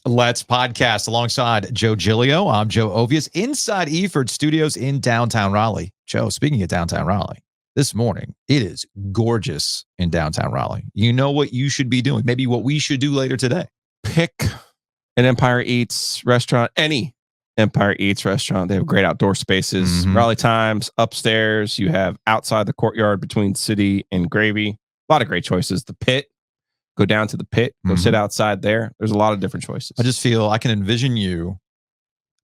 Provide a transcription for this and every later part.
Let's podcast alongside Joe Giglio. I'm Joe Ovies inside Eford Studios in downtown Raleigh. Joe, speaking of downtown Raleigh, this morning it is gorgeous in downtown Raleigh. You know what you should be doing? Maybe what we should do later today. Pick an Empire Eats restaurant, any Empire Eats restaurant. They have great outdoor spaces. Mhm. Raleigh Times upstairs. You have outside the courtyard between City and Gravy. A lot of great choices. The Pit. Go down to the Pit. Go sit outside there. There's a lot of different choices. I just feel I can envision you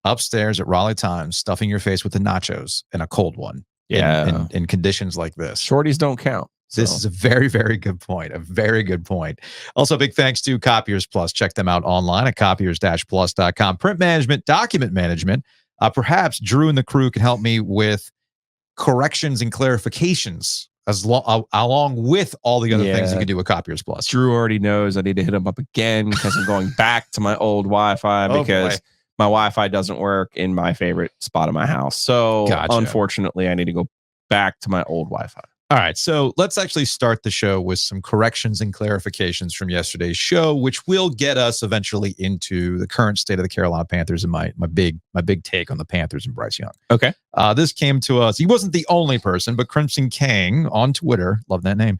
upstairs at Raleigh Times stuffing your face with the nachos and a cold one. Yeah. In conditions like this. Shorties don't count. This is a very, very good point. A very good point. Also, big thanks to Copiers Plus. Check them out online at copiers-plus.com. Print management, document management. Perhaps Drew and the crew can help me with corrections and clarifications along with all the other things you can do with Copiers Plus. Drew already knows I need to hit him up again because I'm going back to my old Wi-Fi because my Wi-Fi doesn't work in my favorite spot of my house. So unfortunately, I need to go back to my old Wi-Fi. All right, so let's actually start the show with some corrections and clarifications from yesterday's show, which will get us eventually into the current state of the Carolina Panthers and my big take on the Panthers and Bryce Young. Okay. This came to us. He wasn't the only person, but Crimson Kang on Twitter, love that name.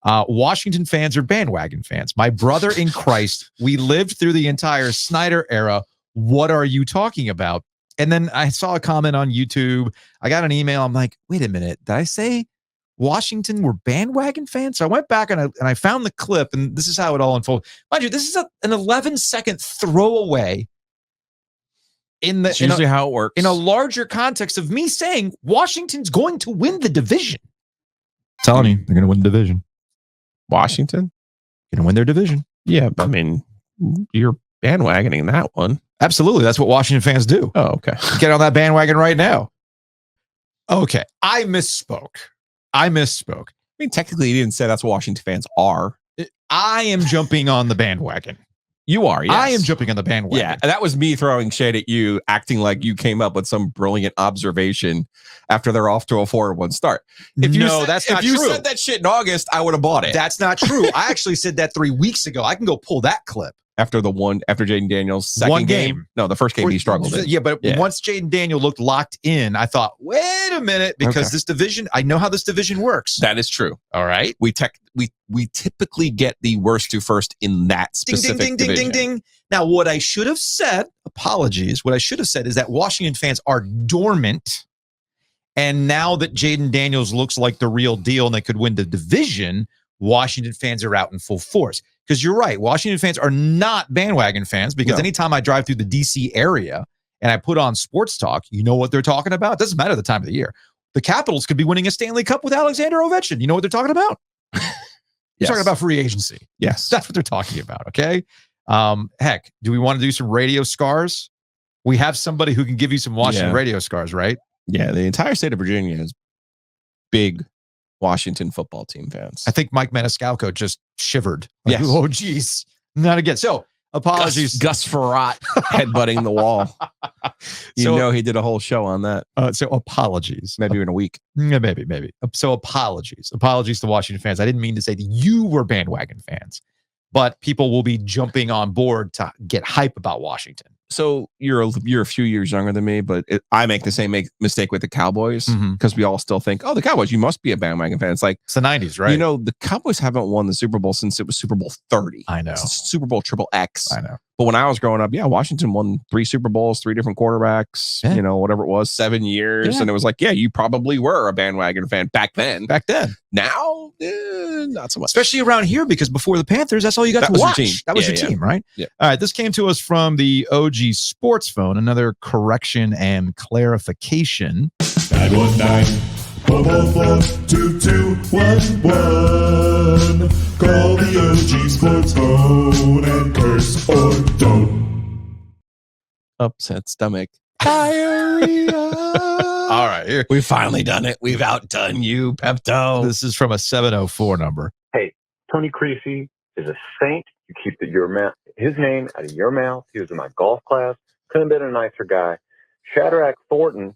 Washington fans are bandwagon fans. My brother in Christ, we lived through the entire Snyder era. What are you talking about? And then I saw a comment on YouTube. I got an email. I'm like, wait a minute. Did I say Washington were bandwagon fans? So I went back and I found the clip, and this is how it all unfolded. Mind you, this is an 11-second throwaway That's usually how it works. In a larger context of me saying Washington's going to win the division. Telling you, they're going to win the division. Washington? Going to win their division. Yeah, but I mean, you're bandwagoning that one. Absolutely. That's what Washington fans do. Oh, okay. Get on that bandwagon right now. Okay. I misspoke. I mean, technically, you didn't say that's what Washington fans are. I am jumping on the bandwagon. You are, yes. I am jumping on the bandwagon. Yeah, that was me throwing shade at you, acting like you came up with some brilliant observation after they're off to a 4-1 start. If you said that shit in August, I would have bought it. That's not true. I actually said that 3 weeks ago. I can go pull that clip. After Jaden Daniels' second game. No, the first game he struggled in. Yeah, but once Jaden Daniel looked locked in, I thought, wait a minute, because this division, I know how this division works. That is true. All right. We typically get the worst to first in that specific division. Ding. Now, what I should have said, apologies, what I should have said is that Washington fans are dormant. And now that Jaden Daniels looks like the real deal and they could win the division, Washington fans are out in full force. Because you're right, Washington fans are not bandwagon fans because anytime I drive through the D.C. area and I put on sports talk, you know what they're talking about? It doesn't matter the time of the year. The Capitals could be winning a Stanley Cup with Alexander Ovechkin. You know what they're talking about? They're talking about free agency. Yes. That's what they're talking about, okay? Heck, do we want to do some radio scars? We have somebody who can give you some Washington radio scars, right? Yeah, the entire state of Virginia is big Washington football team fans. I think Mike Maniscalco just shivered. Like, oh, geez. Not again. So, apologies. Gus Frerotte headbutting the wall. He did a whole show on that. So, apologies. Maybe in a week. Maybe. So, apologies. Apologies to Washington fans. I didn't mean to say that you were bandwagon fans, but people will be jumping on board to get hype about Washington. So you're a few years younger than me, but I make the same mistake with the Cowboys because we all still think, oh, the Cowboys, you must be a bandwagon fan. It's like it's the 90s, right? You know, the Cowboys haven't won the Super Bowl since it was Super Bowl 30. I know. Super Bowl XXX. I know. But when I was growing up, Washington won 3 Super Bowls, 3 different quarterbacks, whatever it was, 7 years. Yeah. And it was like, you probably were a bandwagon fan back then. Now, not so much. Especially around here, because before the Panthers, that's all you got to watch. That was your team, right? Yeah. All right, this came to us from the OG Sports Phone. Another correction and clarification. 919-444-2211. Call the OG Sports Phone and curse or don't. Upset stomach. Diarrhea. All right, here. We've finally done it. We've outdone you, Pepto. This is from a 704 number. Hey, Tony Creasy is a saint. You keep his name out of your mouth. He was in my golf class. Couldn't have been a nicer guy. Shadrach Thornton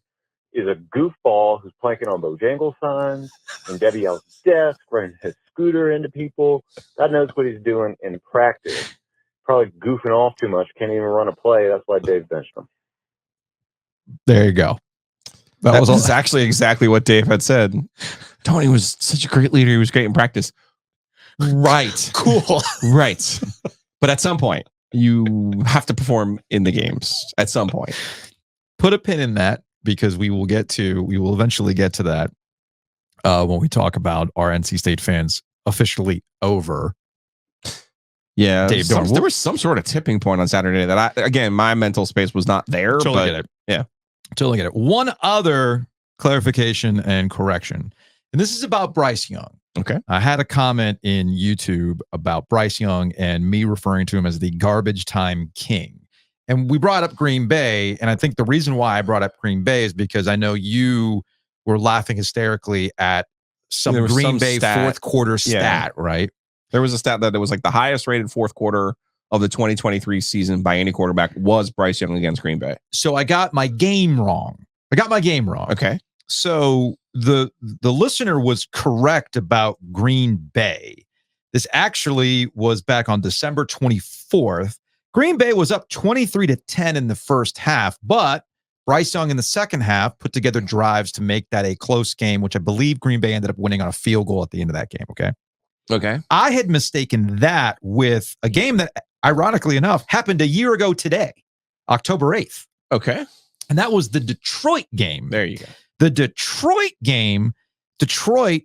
is a goofball who's planking on Bojangles signs and Debbie L's desk, running his scooter into people. God knows what he's doing in practice. probably goofing off too much, can't even run a play. That's why Dave benched him. There you go. That was actually exactly what Dave had said. Tony was such a great leader. He was great in practice. Right. Cool. Right. But at some point, you have to perform in the games. At some point. Put a pin in that, because we will eventually get to that when we talk about our NC State fans officially over. Yeah. Dave Doeren. There was some sort of tipping point on Saturday that again, my mental space was not there. Totally get it. Yeah. Totally get it. One other clarification and correction, and this is about Bryce Young. Okay. I had a comment in YouTube about Bryce Young and me referring to him as the garbage time king. And we brought up Green Bay, and I think the reason why I brought up Green Bay is because I know you were laughing hysterically at some Green Bay fourth quarter stat, right? There was a stat that it was like the highest rated fourth quarter of the 2023 season by any quarterback was Bryce Young against Green Bay. So I got my game wrong. Okay. So the listener was correct about Green Bay. This actually was back on December 24th. Green Bay was up 23-10 in the first half, but Bryce Young in the second half put together drives to make that a close game, which I believe Green Bay ended up winning on a field goal at the end of that game. Okay. I had mistaken that with a game that, ironically enough, happened a year ago today, October 8th. Okay. And that was the Detroit game. There you go. The Detroit game, Detroit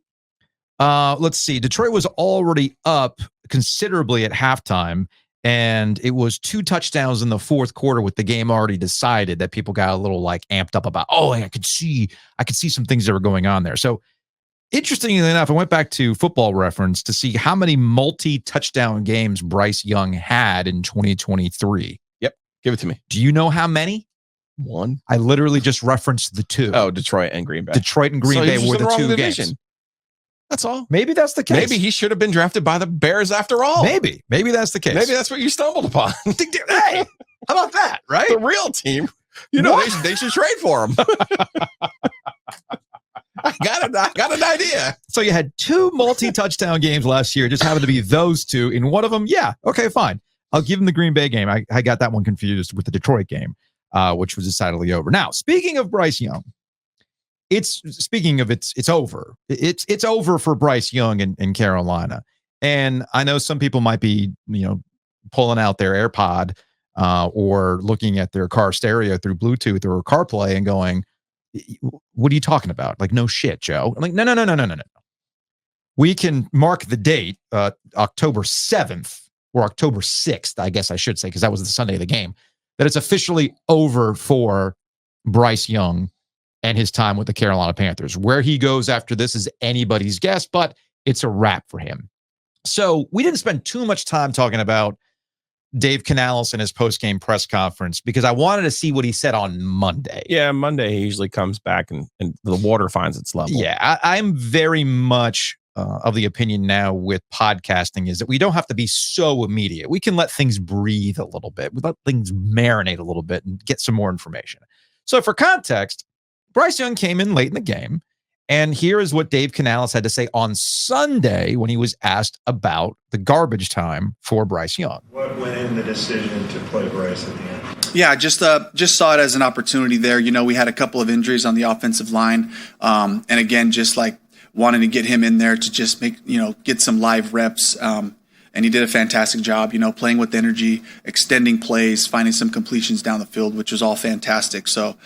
was already up considerably at halftime, and it was 2 touchdowns in the fourth quarter with the game already decided that people got a little like amped up about, I could see some things that were going on there. So interestingly enough, I went back to Football Reference to see how many multi-touchdown games Bryce Young had in 2023. Yep. Give it to me. Do you know how many? 1. I literally just referenced the 2. Oh, Detroit and Green Bay. Detroit and Green Bay were the 2 games. That's all. Maybe that's the case. Maybe he should have been drafted by the Bears after all. Maybe that's the case. Maybe that's what you stumbled upon. Hey, how about that, right? The real team. They should trade for him. I got an idea. So you had 2 multi-touchdown games last year. It just happened to be those 2. In one of them, yeah, okay, fine. I'll give him the Green Bay game. I got that one confused with the Detroit game, which was decidedly over. Now, speaking of Bryce Young, it's over. It's over for Bryce Young in Carolina. And I know some people might be, pulling out their AirPod or looking at their car stereo through Bluetooth or CarPlay and going, what are you talking about? Like, no shit, Joe. I'm like, no. We can mark the date, October 7th or October 6th, I guess I should say, because that was the Sunday of the game, that it's officially over for Bryce Young and his time with the Carolina Panthers. Where he goes after this is anybody's guess, but it's a wrap for him. So we didn't spend too much time talking about Dave Canales and his post-game press conference because I wanted to see what he said on Monday. Yeah, Monday he usually comes back and the water finds its level. Yeah, I'm very much of the opinion now with podcasting is that we don't have to be so immediate. We can let things breathe a little bit. We let things marinate a little bit and get some more information. So for context, Bryce Young came in late in the game, and here is what Dave Canales had to say on Sunday when he was asked about the garbage time for Bryce Young. What went in the decision to play Bryce at the end? Yeah, just saw it as an opportunity there. We had a couple of injuries on the offensive line, and again, just like wanting to get him in there to just make get some live reps. And he did a fantastic job, playing with energy, extending plays, finding some completions down the field, which was all fantastic. So,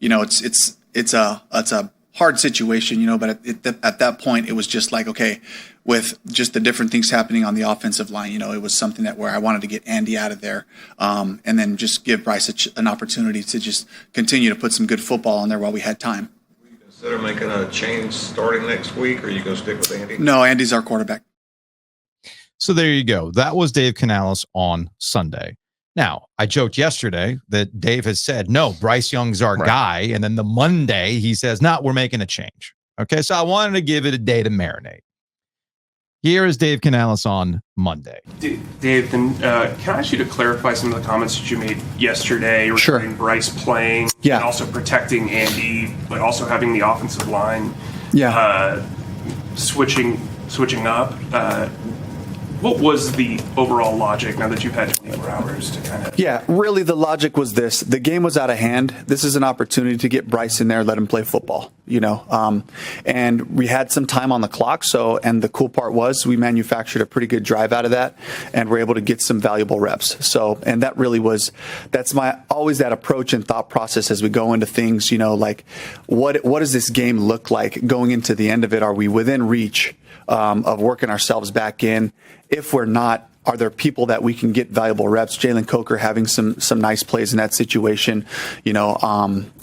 it's a hard situation, but at that point it was just like, okay, with just the different things happening on the offensive line, it was something where I wanted to get Andy out of there, and then just give Bryce an opportunity to just continue to put some good football on there while we had time. Will you consider making a change starting next week, or are you going to stick with Andy? No, Andy's our quarterback. So there you go. That was Dave Canales on Sunday. Now, I joked yesterday that Dave has said, no, Bryce Young's our guy. And then the Monday, he says, no, we're making a change. Okay, so I wanted to give it a day to marinate. Here is Dave Canales on Monday. Dave, then can I ask you to clarify some of the comments that you made yesterday regarding Bryce playing and also protecting Andy, but also having the offensive line switching up? what was the overall logic now that you've had 24 hours to kind of... Yeah, really the logic was this. The game was out of hand. This is an opportunity to get Bryce in there, let him play football, and we had some time on the clock. And the cool part was we manufactured a pretty good drive out of that and were able to get some valuable reps. And that really that's always that approach and thought process as we go into things, like what does this game look like going into the end of it? Are we within reach of working ourselves back in? If we're not, are there people that we can get valuable reps? Jalen Coker having some nice plays in that situation,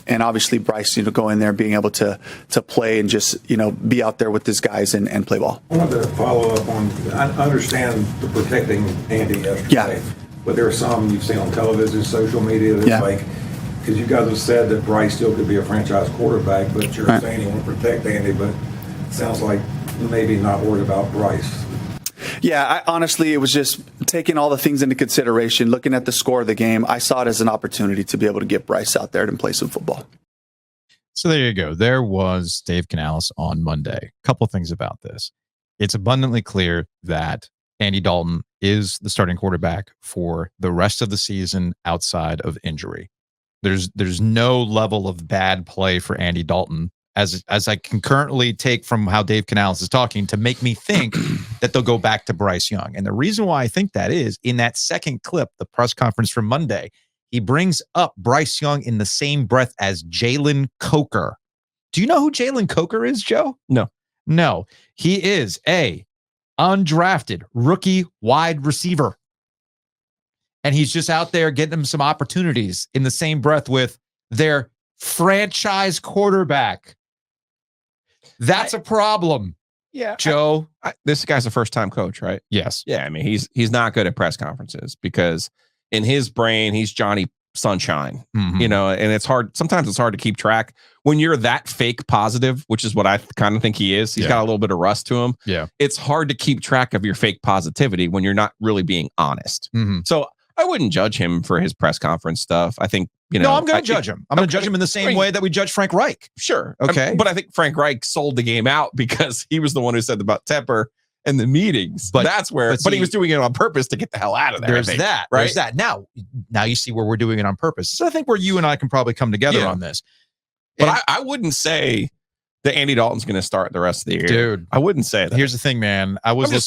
and obviously Bryce, go in there being able to play and just, be out there with his guys and play ball. I wanted to follow up on, I understand the protecting Andy yesterday, but there are some you've seen on television, social media, that's because you guys have said that Bryce still could be a franchise quarterback, but you're saying you want to protect Andy, but it sounds like maybe not worried about Bryce. Yeah, honestly, it was just taking all the things into consideration, looking at the score of the game. I saw it as an opportunity to be able to get Bryce out there and play some football. So there you go. There was Dave Canales on Monday. A couple things about this. It's abundantly clear that Andy Dalton is the starting quarterback for the rest of the season outside of injury. There's no level of bad play for Andy Dalton as I can currently take from how Dave Canales is talking to make me think that they'll go back to Bryce Young. And the reason why I think that is in that second clip, the press conference from Monday, he brings up Bryce Young in the same breath as Jalen Coker. Do you know who Jalen Coker is, Joe? No. He is a undrafted rookie wide receiver. And he's just out there getting them some opportunities in the same breath with their franchise quarterback. That's a problem. Yeah, Joe. This guy's a first-time coach, right? Yes. Yeah, I mean, he's not good at press conferences because in his brain, he's Johnny Sunshine, and it's hard. Sometimes it's hard to keep track when you're that fake positive, which is what I kind of think he is. He's got a little bit of rust to him. Yeah. It's hard to keep track of your fake positivity when you're not really being honest. So I wouldn't judge him for his press conference stuff. I think, No, I'm going to judge him. I'm going to judge him in the same way that we judge Frank Reich. Sure. Okay. But I think Frank Reich sold the game out because he was the one who said about Tepper and the meetings. But that's where, but he was doing it on purpose to get the hell out of there. There's that. Right. There's that. Now you see where we're doing it on purpose. So I think where you and I can probably come together on this. But I wouldn't say that Andy Dalton's going to start the rest of the year. Dude, I wouldn't say that. Here's the thing, man. I wouldn't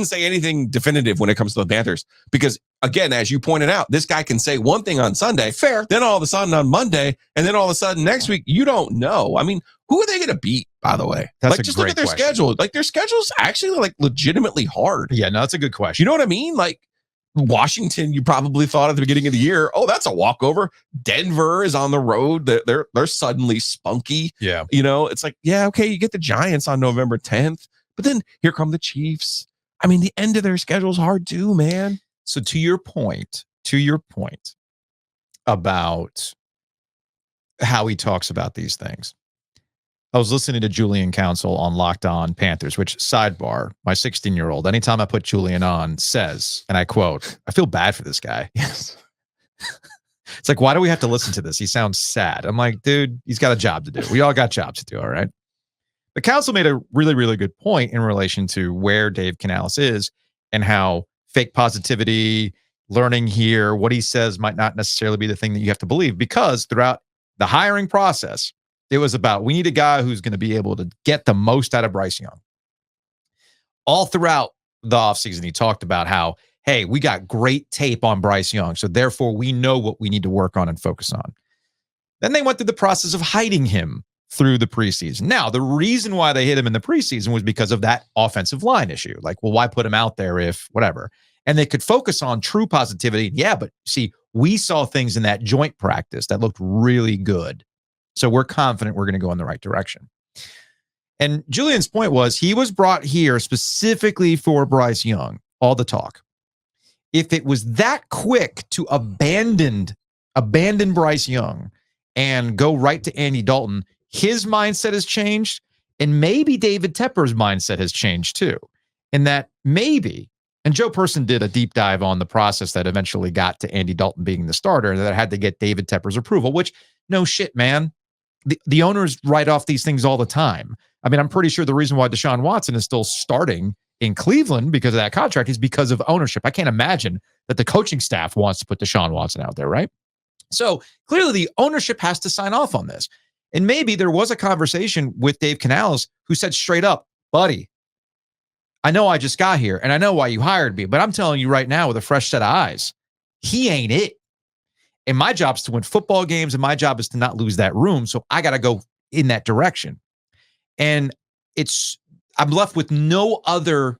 say anything definitive when it comes to the Panthers because, again, as you pointed out, this guy can say one thing on Sunday. Fair. Then all of a sudden on Monday, and then all of a sudden next week, you don't know. I mean, who are they going to beat, by the way? That's just look at their schedule. Like, their schedule's actually legitimately hard. Yeah, no, that's a good question. You know what I mean? Like, Washington, you probably thought at the beginning of the year, oh, that's a walkover. Denver is on the road. They're suddenly spunky. Yeah. It's like, yeah, okay, you get the Giants on November 10th, but then here come the Chiefs. I mean, the end of their schedule is hard too, man. So to your point about how he talks about these things, I was listening to Julian Council on Locked On Panthers, which, sidebar, my 16-year-old, anytime I put Julian on, says, and I quote, I feel bad for this guy. Yes. It's like, why do we have to listen to this? He sounds sad. I'm like, dude, he's got a job to do. We all got jobs to do, all right? The Council made a really, really good point in relation to where Dave Canales is and how fake positivity, learning here, what he says might not necessarily be the thing that you have to believe, because throughout the hiring process, it was about, we need a guy who's going to be able to get the most out of Bryce Young. All throughout the offseason, he talked about how, hey, we got great tape on Bryce Young, so therefore we know what we need to work on and focus on. Then they went through the process of hiding him through the preseason. Now, the reason why they hid him in the preseason was because of that offensive line issue. Like, well, why put him out there if whatever? And they could focus on true positivity. Yeah, but see, we saw things in that joint practice that looked really good. So we're confident we're going to go in the right direction. And Julian's point was he was brought here specifically for Bryce Young, all the talk. If it was that quick to abandon Bryce Young and go right to Andy Dalton, his mindset has changed, and maybe David Tepper's mindset has changed too. And that maybe, and Joe Person did a deep dive on the process that eventually got to Andy Dalton being the starter, and that had to get David Tepper's approval, which, no shit, man. The owners write off these things all the time. I mean, I'm pretty sure the reason why Deshaun Watson is still starting in Cleveland because of that contract is because of ownership. I can't imagine that the coaching staff wants to put Deshaun Watson out there, right? So clearly the ownership has to sign off on this. And maybe there was a conversation with Dave Canales who said straight up, buddy, I know I just got here and I know why you hired me, but I'm telling you right now with a fresh set of eyes, he ain't it. And my job is to win football games and my job is to not lose that room. So I got to go in that direction. And I'm left with no other,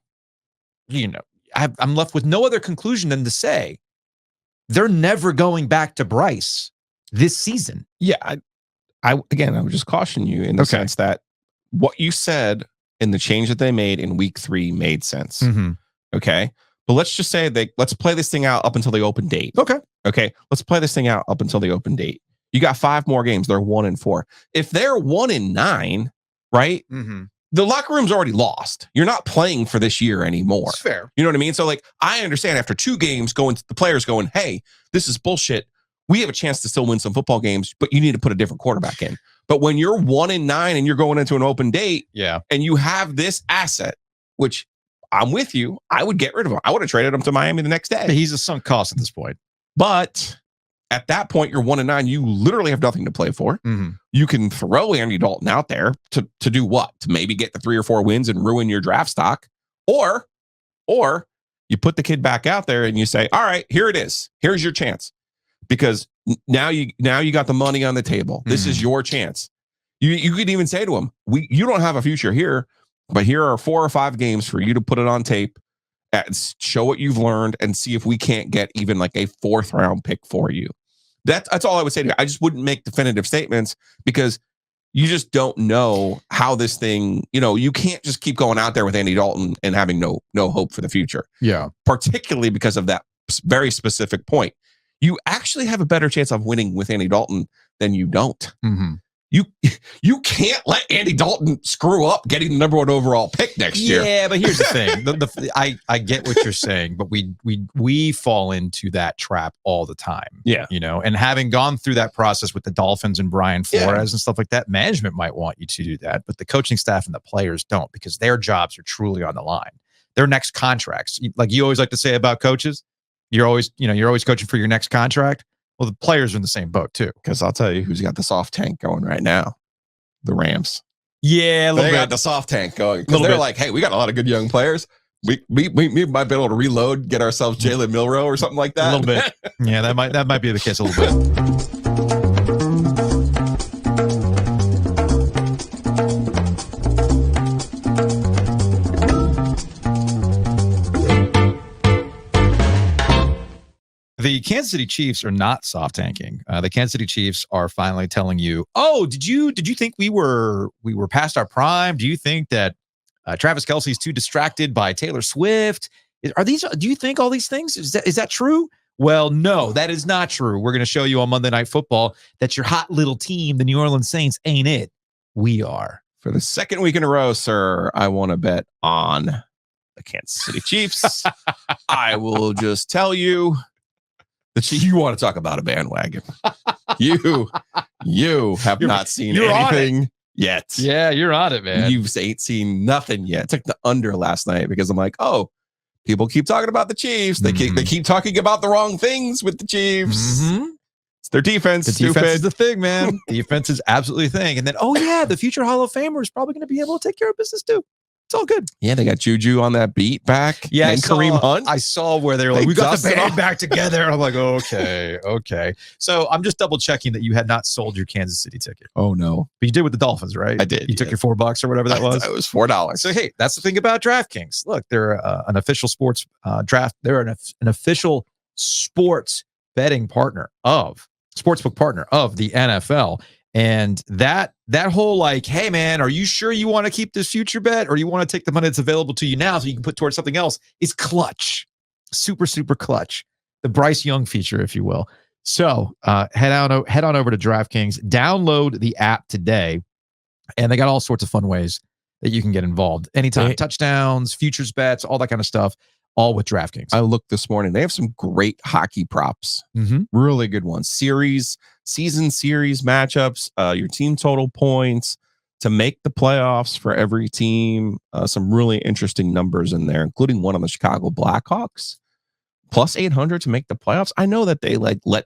I'm left with no other conclusion than to say they're never going back to Bryce this season. Yeah. I would just caution you in the sense that what you said in the change that they made in week 3 made sense. Mm-hmm. Okay. But let's just say let's play this thing out up until the open date. Okay. Let's play this thing out up until the open date. You got 5 more games. They're 1-4. If they're 1-9, right? Mm-hmm. The locker room's already lost. You're not playing for this year anymore. It's fair. You know what I mean? So I understand after 2 games the players going, hey, this is bullshit. We have a chance to still win some football games, but you need to put a different quarterback in. But when you're 1-9 and you're going into an open date, and you have this asset, which I'm with you, I would get rid of him. I would have traded him to Miami the next day. He's a sunk cost at this point. But at that point, you're 1-9. You literally have nothing to play for. Mm-hmm. You can throw Andy Dalton out there to do what? To maybe get the 3 or 4 wins and ruin your draft stock, or you put the kid back out there and you say, all right, here it is. Here's your chance. Because now you got the money on the table. This is your chance. You could even say to him, you don't have a future here, but here are 4 or 5 games for you to put it on tape and show what you've learned and see if we can't get even like a 4th round pick for you. That's all I would say to you. I just wouldn't make definitive statements because you just don't know how this thing, you can't just keep going out there with Andy Dalton and having no hope for the future. Yeah. Particularly because of that very specific point. You actually have a better chance of winning with Andy Dalton than you don't. Mm-hmm. You can't let Andy Dalton screw up getting the number 1 overall pick next year. Yeah, but here's the thing. I get what you're saying, but we fall into that trap all the time. Yeah. And having gone through that process with the Dolphins and Brian Flores and stuff like that, management might want you to do that, but the coaching staff and the players don't because their jobs are truly on the line. Their next contracts, like you always like to say about coaches, you're always coaching for your next contract. Well, the players are in the same boat too. Because I'll tell you who's got the soft tank going right now. The Rams. Yeah, they got the soft tank going. Because they're like, hey, we got a lot of good young players. We might be able to reload, get ourselves Jalen Milroe or something like that. A little bit. Yeah, that might be the case a little bit. The Kansas City Chiefs are not soft tanking. The Kansas City Chiefs are finally telling you, "Oh, did you think we were past our prime? Do you think that Travis Kelce's too distracted by Taylor Swift? Do you think all these things? Is that true? Well, no, that is not true. We're going to show you on Monday Night Football that your hot little team, the New Orleans Saints, ain't it. We are." For the 2nd week in a row, sir, I want to bet on the Kansas City Chiefs. I will just tell you. You want to talk about a bandwagon. You have not seen anything yet. Yeah, you're on it, man. You ain't seen nothing yet. Took the under last night because I'm like, oh, people keep talking about the Chiefs. They keep talking about the wrong things with the Chiefs. Mm-hmm. It's their defense. The defense is the thing, man. Defense is absolutely the thing. And then, the future Hall of Famer is probably going to be able to take care of business too. It's all good. Yeah, they got Juju on that beat back. Yeah, and Kareem Hunt. I saw where they were like, we got the band back together. And I'm like, okay. So I'm just double checking that you had not sold your Kansas City ticket. Oh, no. But you did with the Dolphins, right? I did. You took your $4 or whatever that was? It was $4. So, hey, that's the thing about DraftKings. Look, they're an official sports draft. They're an official sports betting partner sportsbook partner of the NFL. And that whole like, hey, man, are you sure you want to keep this future bet or you want to take the money that's available to you now so you can put towards something else is clutch. Super, super clutch. The Bryce Young feature, if you will. So head on over to DraftKings, download the app today, and they got all sorts of fun ways that you can get involved. Anytime, touchdowns, futures bets, all that kind of stuff. All with DraftKings. I looked this morning. They have some great hockey props. Mm-hmm. Really good ones. Season series matchups, your team total points, to make the playoffs for every team. Some really interesting numbers in there, including one on the Chicago Blackhawks. Plus 800 to make the playoffs. I know that they let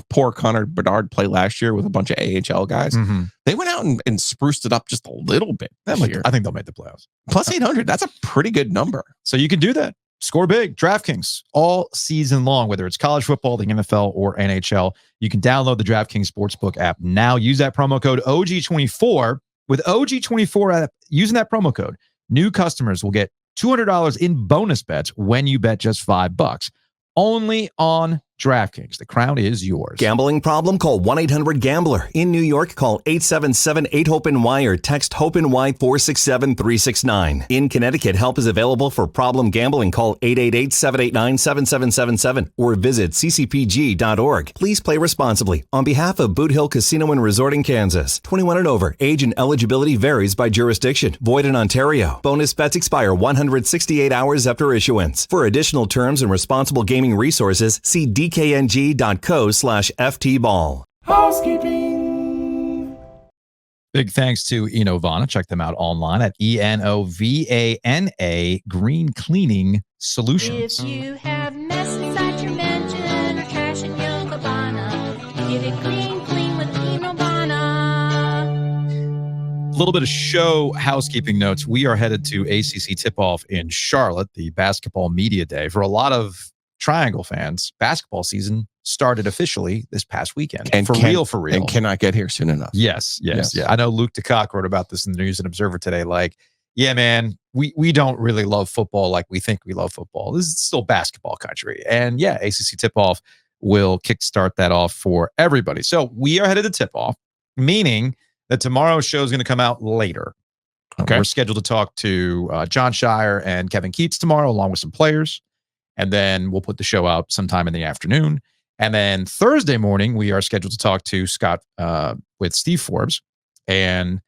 poor Connor Bedard play last year with a bunch of AHL guys. Mm-hmm. They went out and spruced it up just a little bit this year. I think they'll make the playoffs. Plus 800. That's a pretty good number. So you can do that. Score big. DraftKings all season long, whether it's college football, the NFL, or NHL. You can download the DraftKings Sportsbook app now. Use that promo code OG24. With OG24 app, using that promo code, new customers will get $200 in bonus bets when you bet just $5. Only on DraftKings. The crown is yours. Gambling problem? Call 1-800-GAMBLER. In New York, call 877-8-HOPE-NY or text HOPE-NY 467-369. In Connecticut, help is available for problem gambling. Call 888-789-7777 or visit ccpg.org. Please play responsibly. On behalf of Boot Hill Casino and Resort in Kansas, 21 and over. Age and eligibility varies by jurisdiction. Void in Ontario. Bonus bets expire 168 hours after issuance. For additional terms and responsible gaming resources, see dkng.co/ftball. Housekeeping. Big thanks to Enovana. Check them out online at ENOVANA Green Cleaning Solutions. If you have mess inside your mansion or trash in your cabana, get it clean with Enovana. A little bit of show housekeeping notes. We are headed to ACC tip-off in Charlotte, the basketball media day. For a lot of Triangle fans, basketball season started officially this past weekend. And for real. And cannot get here soon enough. Yes. I know Luke DeCock wrote about this in the News and Observer today. Like, yeah, man, we don't really love football like we think we love football. This is still basketball country. And yeah, ACC tip-off will kickstart that off for everybody. So we are headed to tip-off, meaning that tomorrow's show is going to come out later. Okay. We're scheduled to talk to John Shire and Kevin Keats tomorrow, along with some players. And then we'll put the show out sometime in the afternoon. And then Thursday morning, we are scheduled to talk to Scott with Steve Forbes. And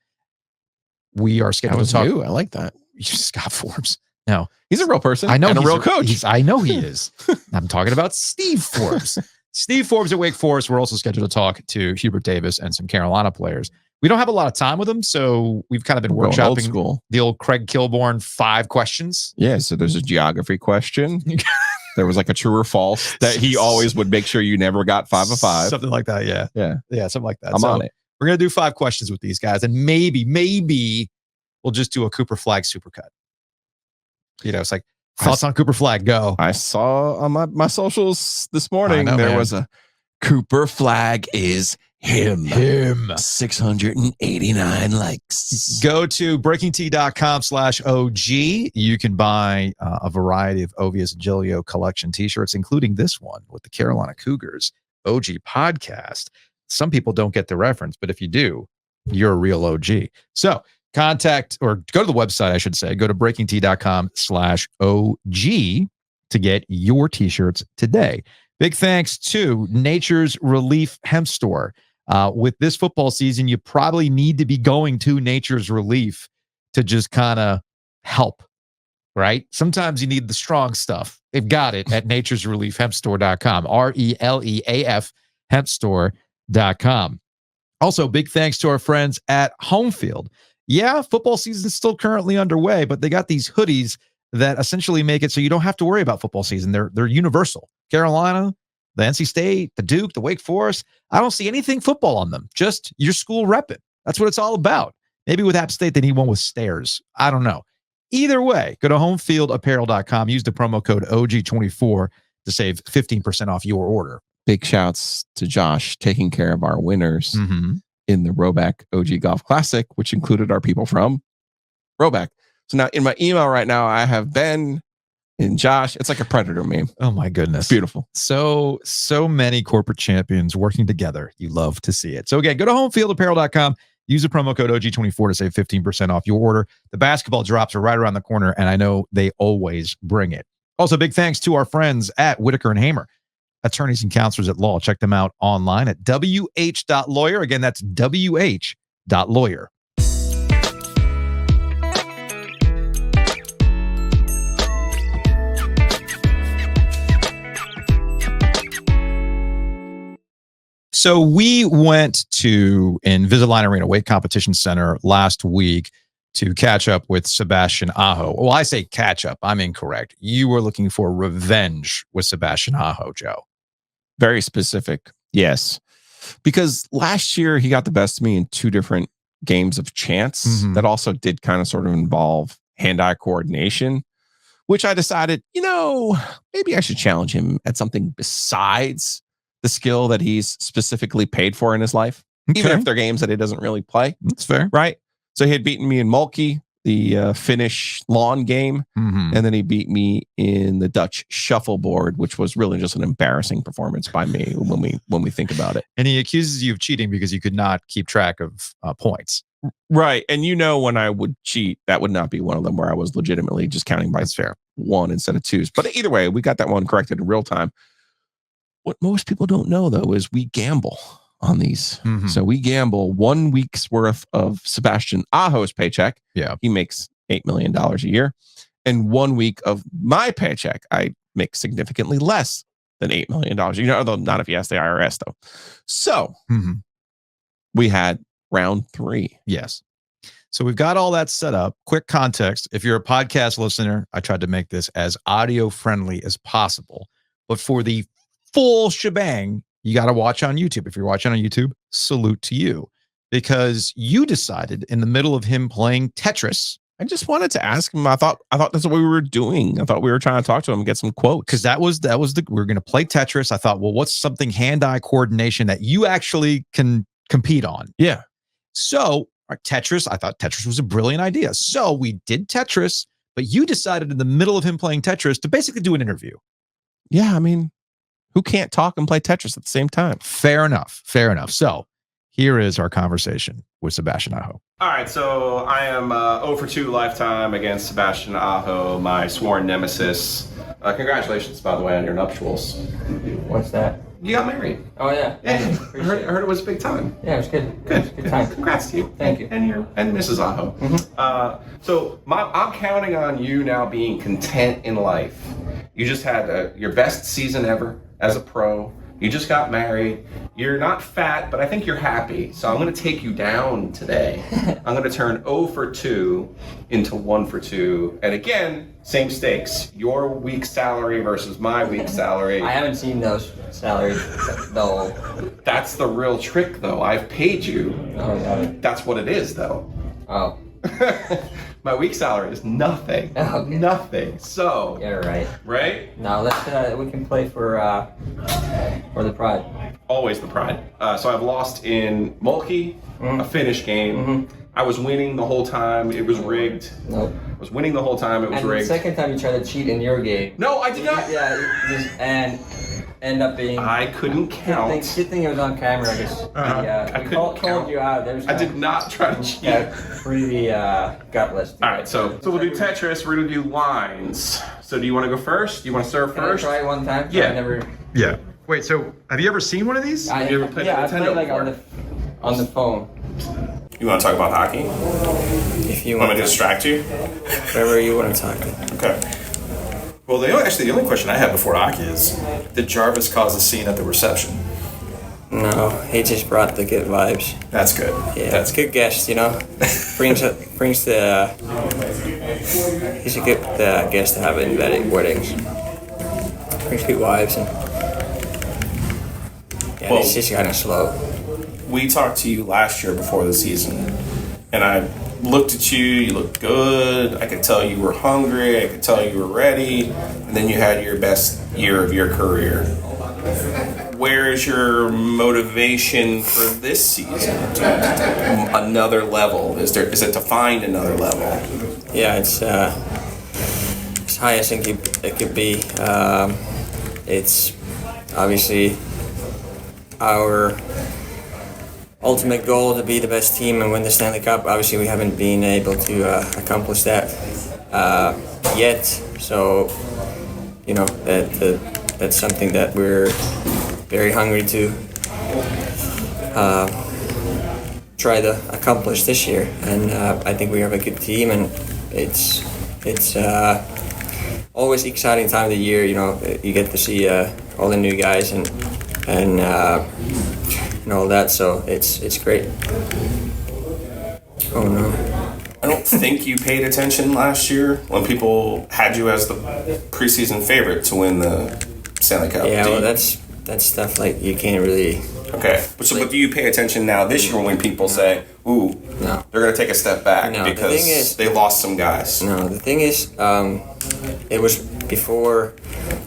we are scheduled to talk. New. I like that. Scott Forbes. No, he's a real person. I know, and a real coach. I know he is. I'm talking about Steve Forbes. Steve Forbes at Wake Forest. We're also scheduled to talk to Hubert Davis and some Carolina players. We don't have a lot of time with them, so we've kind of been workshopping the old Craig Kilborn 5 questions. Yeah, so there's a geography question. There was like a true or false that he always would make sure you never got 5 of 5. Something like that, yeah. Yeah, something like that. I'm on it. We're going to do 5 questions with these guys, and maybe we'll just do a Cooper Flag supercut. It's like, thoughts on Cooper Flag, go. I saw on my socials this morning, there was a Cooper Flag is him. 689 likes. Go to breakingtea.com/OG. You can buy a variety of Ovies and Giglio collection t-shirts, including this one with the Carolina Cougars OG podcast. Some people don't get the reference, but if you do, you're a real OG. So contact or go to the website, I should say. Go to breakingtea.com/OG to get your t-shirts today. Big thanks to Nature's Relief Hemp Store. With this football season, you probably need to be going to Nature's Relief to just kind of help, right? Sometimes you need the strong stuff. They've got it at naturesreliefhempstore.com, RELEAF hempstore.com. Also, big thanks to our friends at Homefield. Yeah, football season is still currently underway, but they got these hoodies that essentially make it so you don't have to worry about football season. They're universal. Carolina, the NC State, the Duke, the Wake Forest. I don't see anything football on them. Just your school repping. That's what it's all about. Maybe with App State, they need one with stairs. I don't know. Either way, go to homefieldapparel.com. Use the promo code OG24 to save 15% off your order. Big shouts to Josh taking care of our winners in the Roback OG Golf Classic, which included our people from Roback. So now in my email right now, I have Ben and Josh. It's like a Predator meme. Oh my goodness. Beautiful. So many corporate champions working together. You love to see it. So again, go to homefieldapparel.com. Use the promo code OG24 to save 15% off your order. The basketball drops are right around the corner, and I know they always bring it. Also, big thanks to our friends at Whitaker and Hamer, attorneys and counselors at law. Check them out online at wh.lawyer. Again, that's wh.lawyer. So we went to Invisalign Arena Weight Competition Center last week to catch up with Sebastian Aho. Well, I say catch up. I'm incorrect. You were looking for revenge with Sebastian Aho, Joe. Very specific. Yes. Because last year he got the best of me in 2 different games of chance that also did kind of sort of involve hand-eye coordination, which I decided, maybe I should challenge him at something besides the skill that he's specifically paid for in his life, even if they're games that he doesn't really play. That's fair. Right? So he had beaten me in Mulkey, the Finnish lawn game, and then he beat me in the Dutch shuffleboard, which was really just an embarrassing performance by me when we think about it. And he accuses you of cheating because you could not keep track of points. Right. And when I would cheat, that would not be one of them where I was legitimately just counting by fair 1 instead of 2s. But either way, we got that one corrected in real time. What most people don't know, though, is we gamble on these. So we gamble 1 week's worth of Sebastian Aho's paycheck. Yeah. He makes $8 million a year. And 1 week of my paycheck, I make significantly less than $8 million. Although not if you ask the IRS, though. So we had round 3. Yes. So we've got all that set up. Quick context. If you're a podcast listener, I tried to make this as audio friendly as possible. But for the full shebang, you got to watch on YouTube. If you're watching on YouTube, salute to you. Because you decided in the middle of him playing Tetris. I just wanted to ask him. I thought that's what we were doing. I thought we were trying to talk to him and get some quotes. Because we were going to play Tetris. I thought, well, what's something hand-eye coordination that you actually can compete on? Yeah. So Tetris, I thought Tetris was a brilliant idea. So we did Tetris, but you decided in the middle of him playing Tetris to basically do an interview. Yeah, I mean, who can't talk and play Tetris at the same time? Fair enough. So here is our conversation with Sebastian Aho. All right, so I am 0 for 2 lifetime against Sebastian Aho, my sworn nemesis. Congratulations, by the way, on your nuptials. What's that? You got married. Oh, yeah. I heard it was a big time. Yeah, it was good. Good. It was a good time. Congrats to you. Thank you. And Mrs. Aho. So I'm counting on you now being content in life. You just had your best season ever as a pro. You just got married. You're not fat, but I think you're happy. So I'm going to take you down today. I'm going to turn 0 for 2 into 1 for 2. And again, same stakes. Your week's salary versus my week's salary. I haven't seen those salaries, though. That's the real trick, though. I've paid you. Oh, yeah. That's what it is, though. Oh. My week's salary is nothing. Oh, okay. Nothing. So. You're right. Right? Now we can play for the pride. Always the pride. So I've lost in Mulkey, a Finnish game. I was winning the whole time. It was rigged. Nope. I was winning the whole time. It was rigged. The second time you tried to cheat in your game. No, I did not. And end up being. I couldn't count. Good thing it was on camera. I called you out. I did not try to cheat. Yeah, pretty gutless. All right, so we'll do Tetris. We're gonna do lines. So do you want to go first? Do you want to serve first? Can I try one time? Yeah. Yeah. Wait. So have you ever seen one of these? Have you ever played I Nintendo played on the phone. You want to talk about hockey? If you want me to distract you? Whatever you want to talk about. Okay. Well, the only question I have before hockey is, did Jarvis cause a scene at the reception? No, he just brought the good vibes. That's good. Yeah, that's a good guest, brings the. He's a good guest to have in weddings. Brings good vibes and. It's just kind of slow. We talked to you last year before the season, and I looked at you. You looked good. I could tell you were hungry. I could tell you were ready. And then you had your best year of your career. Where is your motivation for this season? Another level? Is it to find another level? Yeah, it's as high as it could be. It's obviously our ultimate goal to be the best team and win the Stanley Cup. Obviously, we haven't been able to accomplish that yet. So, that's something that we're very hungry to try to accomplish this year. And I think we have a good team, and it's always exciting time of the year. You get to see all the new guys and and all that. So it's great. Oh no. I don't think you paid attention last year when people had you as the preseason favorite to win the Stanley Cup. Yeah, well, that's stuff like you can't really. Okay, but do you pay attention now this year when people say, "Ooh, no, they're going to take a step back because they lost some guys"? No, the thing is, it was before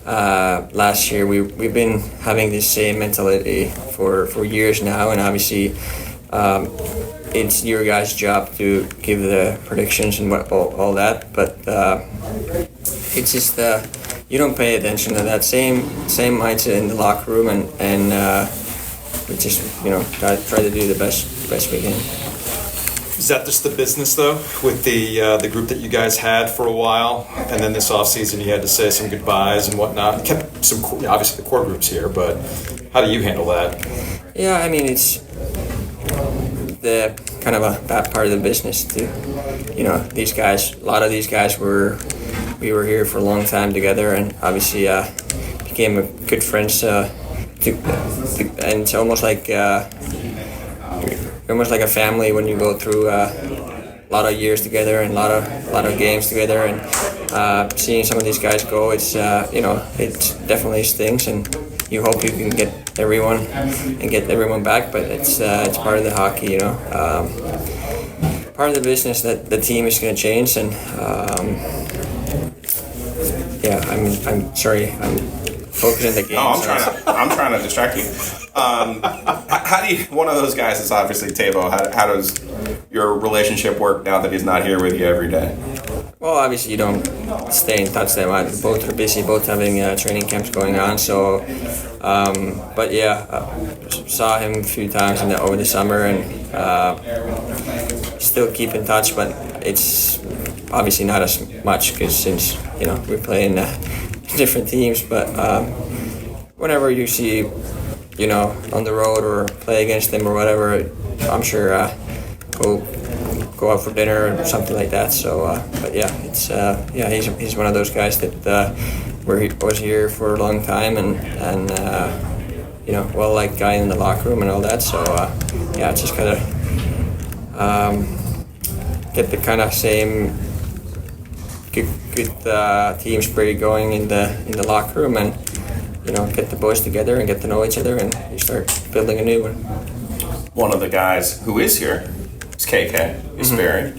last year. We've been having this same mentality for years now, and obviously. It's your guys' job to give the predictions and all that, but it's just you don't pay attention to that same mindset in the locker room, and we just try to do the best we can. Is that just the business though, with the group that you guys had for a while, and then this offseason you had to say some goodbyes and whatnot? Kept some obviously the core groups here, but how do you handle that? Yeah, I mean it's. The kind of that part of the business too. These guys, a lot of these guys we were here for a long time together, and obviously became good friends. And it's almost like a family when you go through a lot of years together and a lot of games together, and seeing some of these guys go, it's it definitely stings, and you hope you can get everyone back, but it's part of the hockey, part of the business that the team is going to change, and I'm sorry, I'm focusing on the game. No, I'm trying to distract you. How do you? One of those guys is obviously Tavo. How does your relationship work now that he's not here with you every day? Well, obviously you don't stay in touch that much. Both are busy, both having training camps going on. So, but yeah, saw him a few times over the summer, and still keep in touch. But it's obviously not as much because since we play in different teams. But whenever you see, on the road or play against them or whatever, I'm sure go out for dinner or something like that. So, but yeah, it's he's one of those guys that was here for a long time and well-liked guy in the locker room and all that. So it's just kind of get the kind of same good team spirit going in the locker room, and get the boys together and get to know each other, and you start building a new one. One of the guys who is here is KK, is Barry.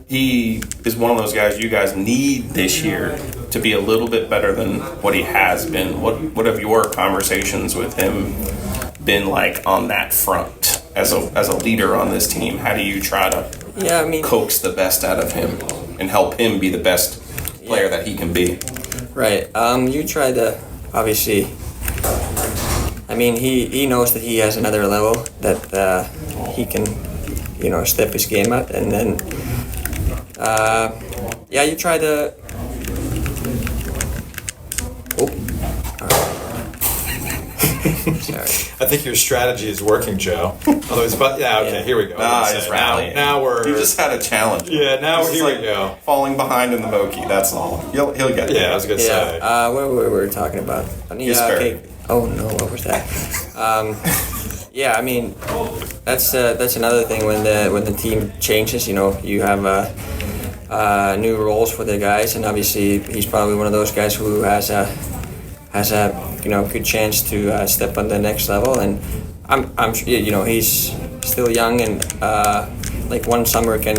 He is one of those guys you guys need this year to be a little bit better than what he has been. What have your conversations with him been like on that front as a leader on this team? How do you try to coax the best out of him and help him be the best player that he can be? Right. You try to obviously. I mean, he knows that he has another level that he can, step his game up, and then, you try to. Sorry. I think your strategy is working, Joe. Although it's here we go. He's rallying. Now we're. You just had a challenge. Yeah, now here we go. Falling behind in the Moki, that's all. He'll get it. Yeah, I was gonna say. What were we talking about? Oh no, what was that? I mean, that's another thing when the team changes. You have new roles for the guys, and obviously he's probably one of those guys who has a good chance to step on the next level, and I'm sure he's still young, and like one summer can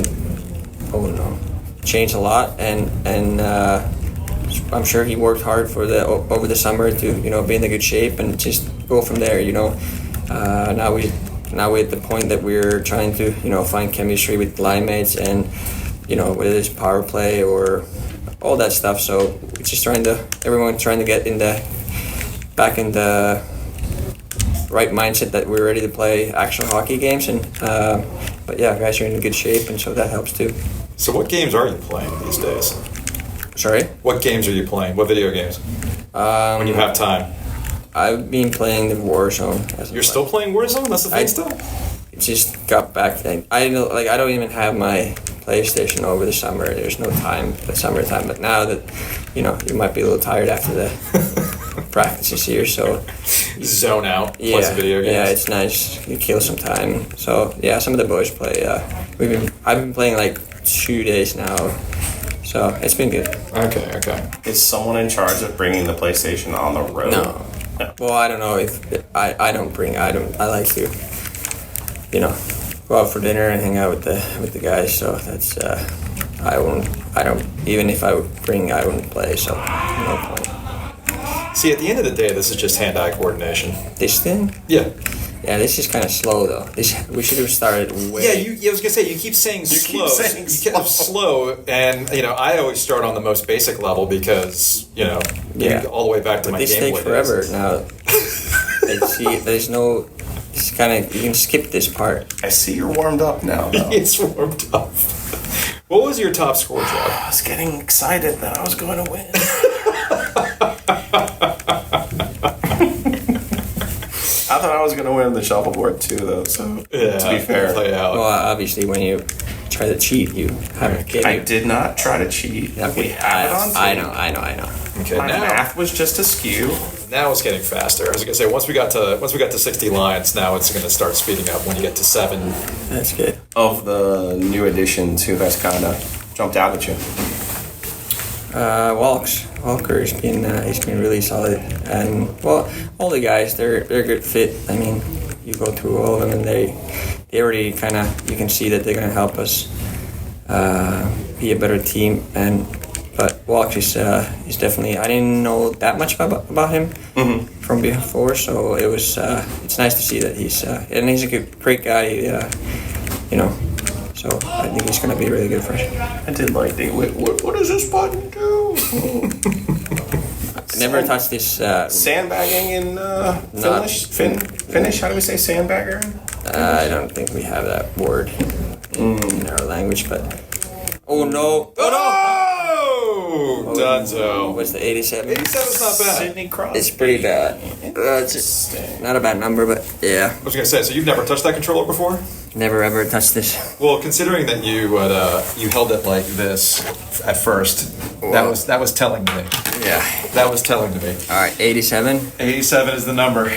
change a lot, and I'm sure he worked hard over the summer to be in a good shape and just go from there. Now we're at the point that we're trying to find chemistry with line mates, and whether it's power play or all that stuff. So we're just everyone trying to get back in the right mindset that we're ready to play actual hockey games, and guys are in good shape, and so that helps too. So what games are you playing these days? Sorry? What games are you playing? What video games? When you have time. I've been playing the Warzone. You're still playing Warzone? That's the thing still? Just got back then. I don't even have my PlayStation over the summer. There's no time, the summertime. But now that, you might be a little tired after the practices here, so zone out, play some video games. Yeah, it's nice. You kill some time. So yeah, some of the boys play. I've been playing like 2 days now, so it's been good. Okay. Is someone in charge of bringing the PlayStation on the road? No. Well, I don't know if I don't bring. I like to, go out for dinner and hang out with the guys. So that's I don't. Even if I would bring, I wouldn't play. So no point. See, at the end of the day, this is just hand-eye coordination. This thing? Yeah. Yeah, this is kind of slow though. We should have started way. Yeah, I was gonna say you keep saying slow. Slow, and I always start on the most basic level because all the way back to my this Game Boy takes forever days. now. There's no. It's kind of you can skip this part. I see you're warmed up now. It's warmed up. What was your top score, Joe? I was getting excited that I was going to win. I thought I was going to win the shuffleboard too, though. So to be fair, play out. Well, obviously, when you try to cheat, you haven't. I did not try to cheat. Okay, we have it on tape. I know. Okay, my math was just askew. Now it's getting faster. I was gonna say once we got to 60 lines, now it's gonna start speeding up when you get to 7. That's good. Of the new additions, who has kind of jumped out at you? Walker's he's been really solid, and all the guys they're a good fit. I mean, you go through all of them, and they already kind of you can see that they're gonna help us be a better team. But Walker is definitely. I didn't know that much about him from before, so it was it's nice to see that he's a great guy. So I think he's gonna be really good for us. I did like the what does this button do? I never touched this. Sandbagging in Finnish? How do we say sandbagger? I don't think we have that word in our language, but oh no! Oh, Dunzo. What's the 87? 87's not bad. Sidney Crosby. It's pretty bad. It's not a bad number, but yeah. I was gonna say, so you've never touched that controller before? Never ever touched this. Well, considering that you held it like this at first, that was telling to me. Yeah, that was telling to me. All right, 87. 87 is the number.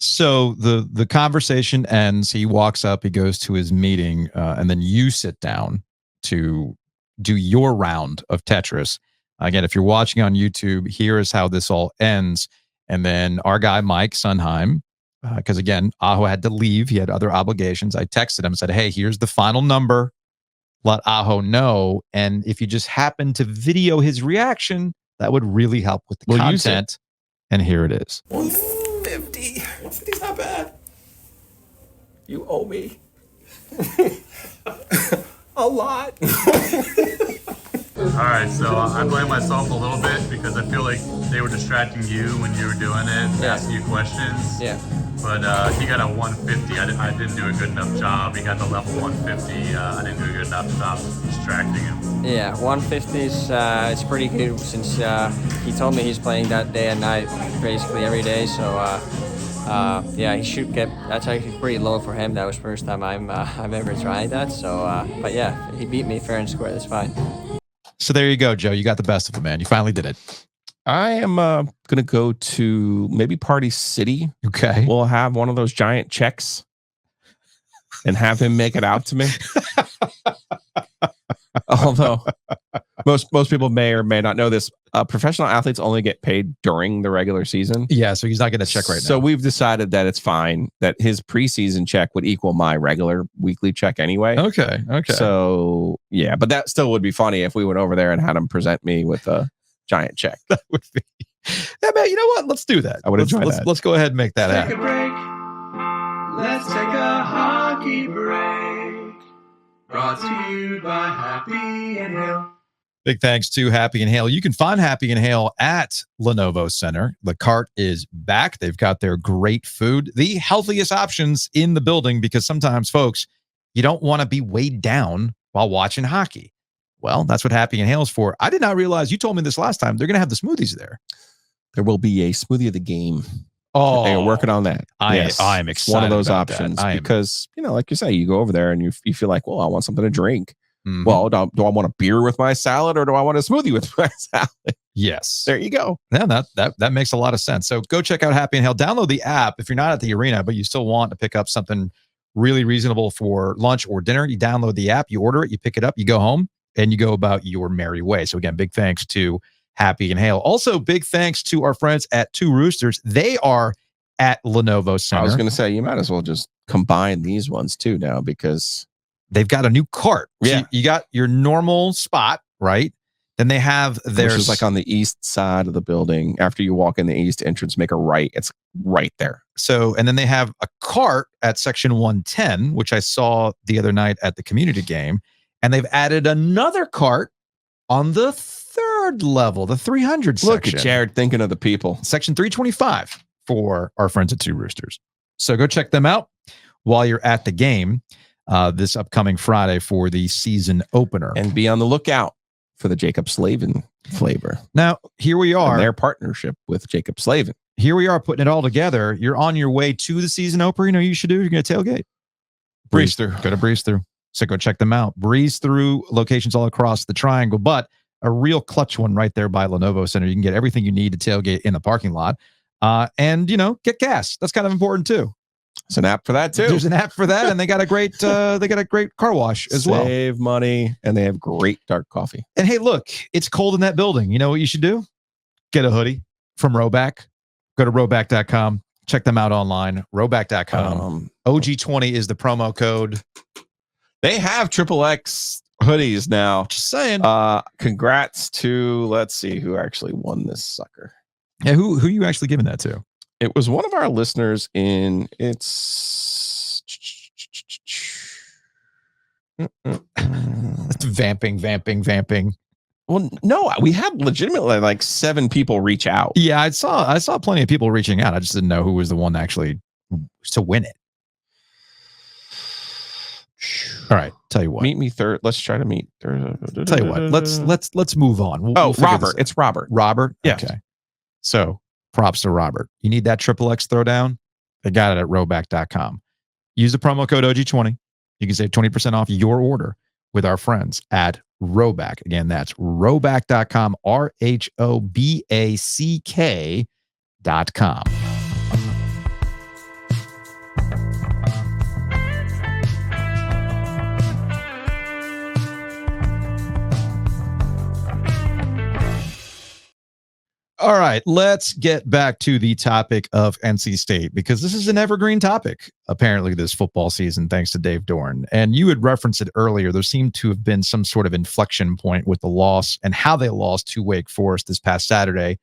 So the conversation ends. He walks up, he goes to his meeting, and then you sit down to do your round of Tetris. Again, if you're watching on YouTube, here is how this all ends. And then our guy, Mike Sunheim, because again, Aho had to leave. He had other obligations. I texted him and said, hey, here's the final number. Let Aho know. And if you just happen to video his reaction, that would really help with the content. And here it is. 150. 150's not bad. You owe me. A lot. All right, so I blame myself a little bit because I feel like they were distracting you when you were doing it, asking you questions. Yeah. But he got a 150. I didn't do a good enough job. He got the level 150. I didn't do a good enough job distracting him. Yeah, 150 is it's pretty good since he told me he's playing that day and night basically every day. So yeah, he should get. That's actually pretty low for him. That was the first time I've ever tried that. So, but yeah, he beat me fair and square. That's fine. So there you go, Joe. You got the best of it, man. You finally did it. I am going to go to maybe Party City. Okay. We'll have one of those giant checks and have him make it out to me. Although most people may or may not know this, professional athletes only get paid during the regular season. Yeah, so he's not getting a check right now. So we've decided that it's fine, that his preseason check would equal my regular weekly check anyway. Okay. So, yeah, but that still would be funny if we went over there and had him present me with a giant check. That would be... Yeah, man, you know what? Let's do that. I would enjoy that. Let's go ahead and make that Take happen. a break. Let's take a hockey break. Brought to you by Happy and Hale. Big thanks to Happy and Hale. You can find Happy and Hale at Lenovo Center. The cart is back. They've got their great food, the healthiest options in the building, because sometimes, folks, you don't want to be weighed down while watching hockey. Well, that's what Happy and Hale is for. I did not realize, you told me this last time, they're going to have the smoothies there. There will be a smoothie of the game. Oh, they're working on that. I am excited. It's one of those about options that. because, like you say, you go over there and you feel like, well, I want something to drink. Mhm. Well, do I want a beer with my salad or do I want a smoothie with my salad? Yes. There you go. Yeah, that makes a lot of sense. So go check out Happy and Hale. Download the app if you're not at the arena, but you still want to pick up something really reasonable for lunch or dinner. You download the app, you order it, you pick it up, you go home, and you go about your merry way. So again, big thanks to Happy and Hale. Also, big thanks to our friends at Two Roosters. They are at Lenovo Center. I was going to say, you might as well just combine these ones too now because they've got a new cart. Yeah. So you got your normal spot, right? Then they have which is like on the east side of the building. After you walk in the east entrance, make a right. It's right there. So, and then they have a cart at section 110, which I saw the other night at the community game. And they've added another cart on the third level, the 300 section. Look at Jared thinking of the people. Section 325 for our friends at Two Roosters. So go check them out while you're at the game this upcoming Friday for the season opener. And be on the lookout for the Jacob Slavin flavor. Now, here we are. And their partnership with Jacob Slavin. Here we are putting it all together. You're on your way to the season opener. You know what you should do? You're going to tailgate. Breeze through. Go to Breeze Through. So go check them out. Breeze Through locations all across the triangle, but a real clutch one right there by Lenovo Center. You can get everything you need to tailgate in the parking lot. And, get gas. That's kind of important too. There's an app for that too. There's an app for that, and they got a great car wash as well. Save money, and they have great dark coffee. And hey, look, it's cold in that building. You know what you should do? Get a hoodie from Roback. Go to roback.com. Check them out online. Roback.com. OG20 is the promo code. They have XXX hoodies now. Just saying. Congrats to, let's see who actually won this sucker. Yeah, who you actually giving that to? It was one of our listeners in it's vamping. Well, no, we had legitimately like 7 people reach out. Yeah, I saw plenty of people reaching out. I just didn't know who was the one actually to win it. All right, tell you what. Meet me third. Let's try to meet third. Tell you what. Let's move on. We'll Robert. It's Robert. Robert. Yes. Okay. So props to Robert. You need that XXX throwdown? They got it at roback.com. Use the promo code OG20. You can save 20% off your order with our friends at Roback. Again, that's roback.com, RHOBACK.com. All right, let's get back to the topic of NC State, because this is an evergreen topic, apparently, this football season, thanks to Dave Doeren. And you had referenced it earlier. There seemed to have been some sort of inflection point with the loss and how they lost to Wake Forest this past Saturday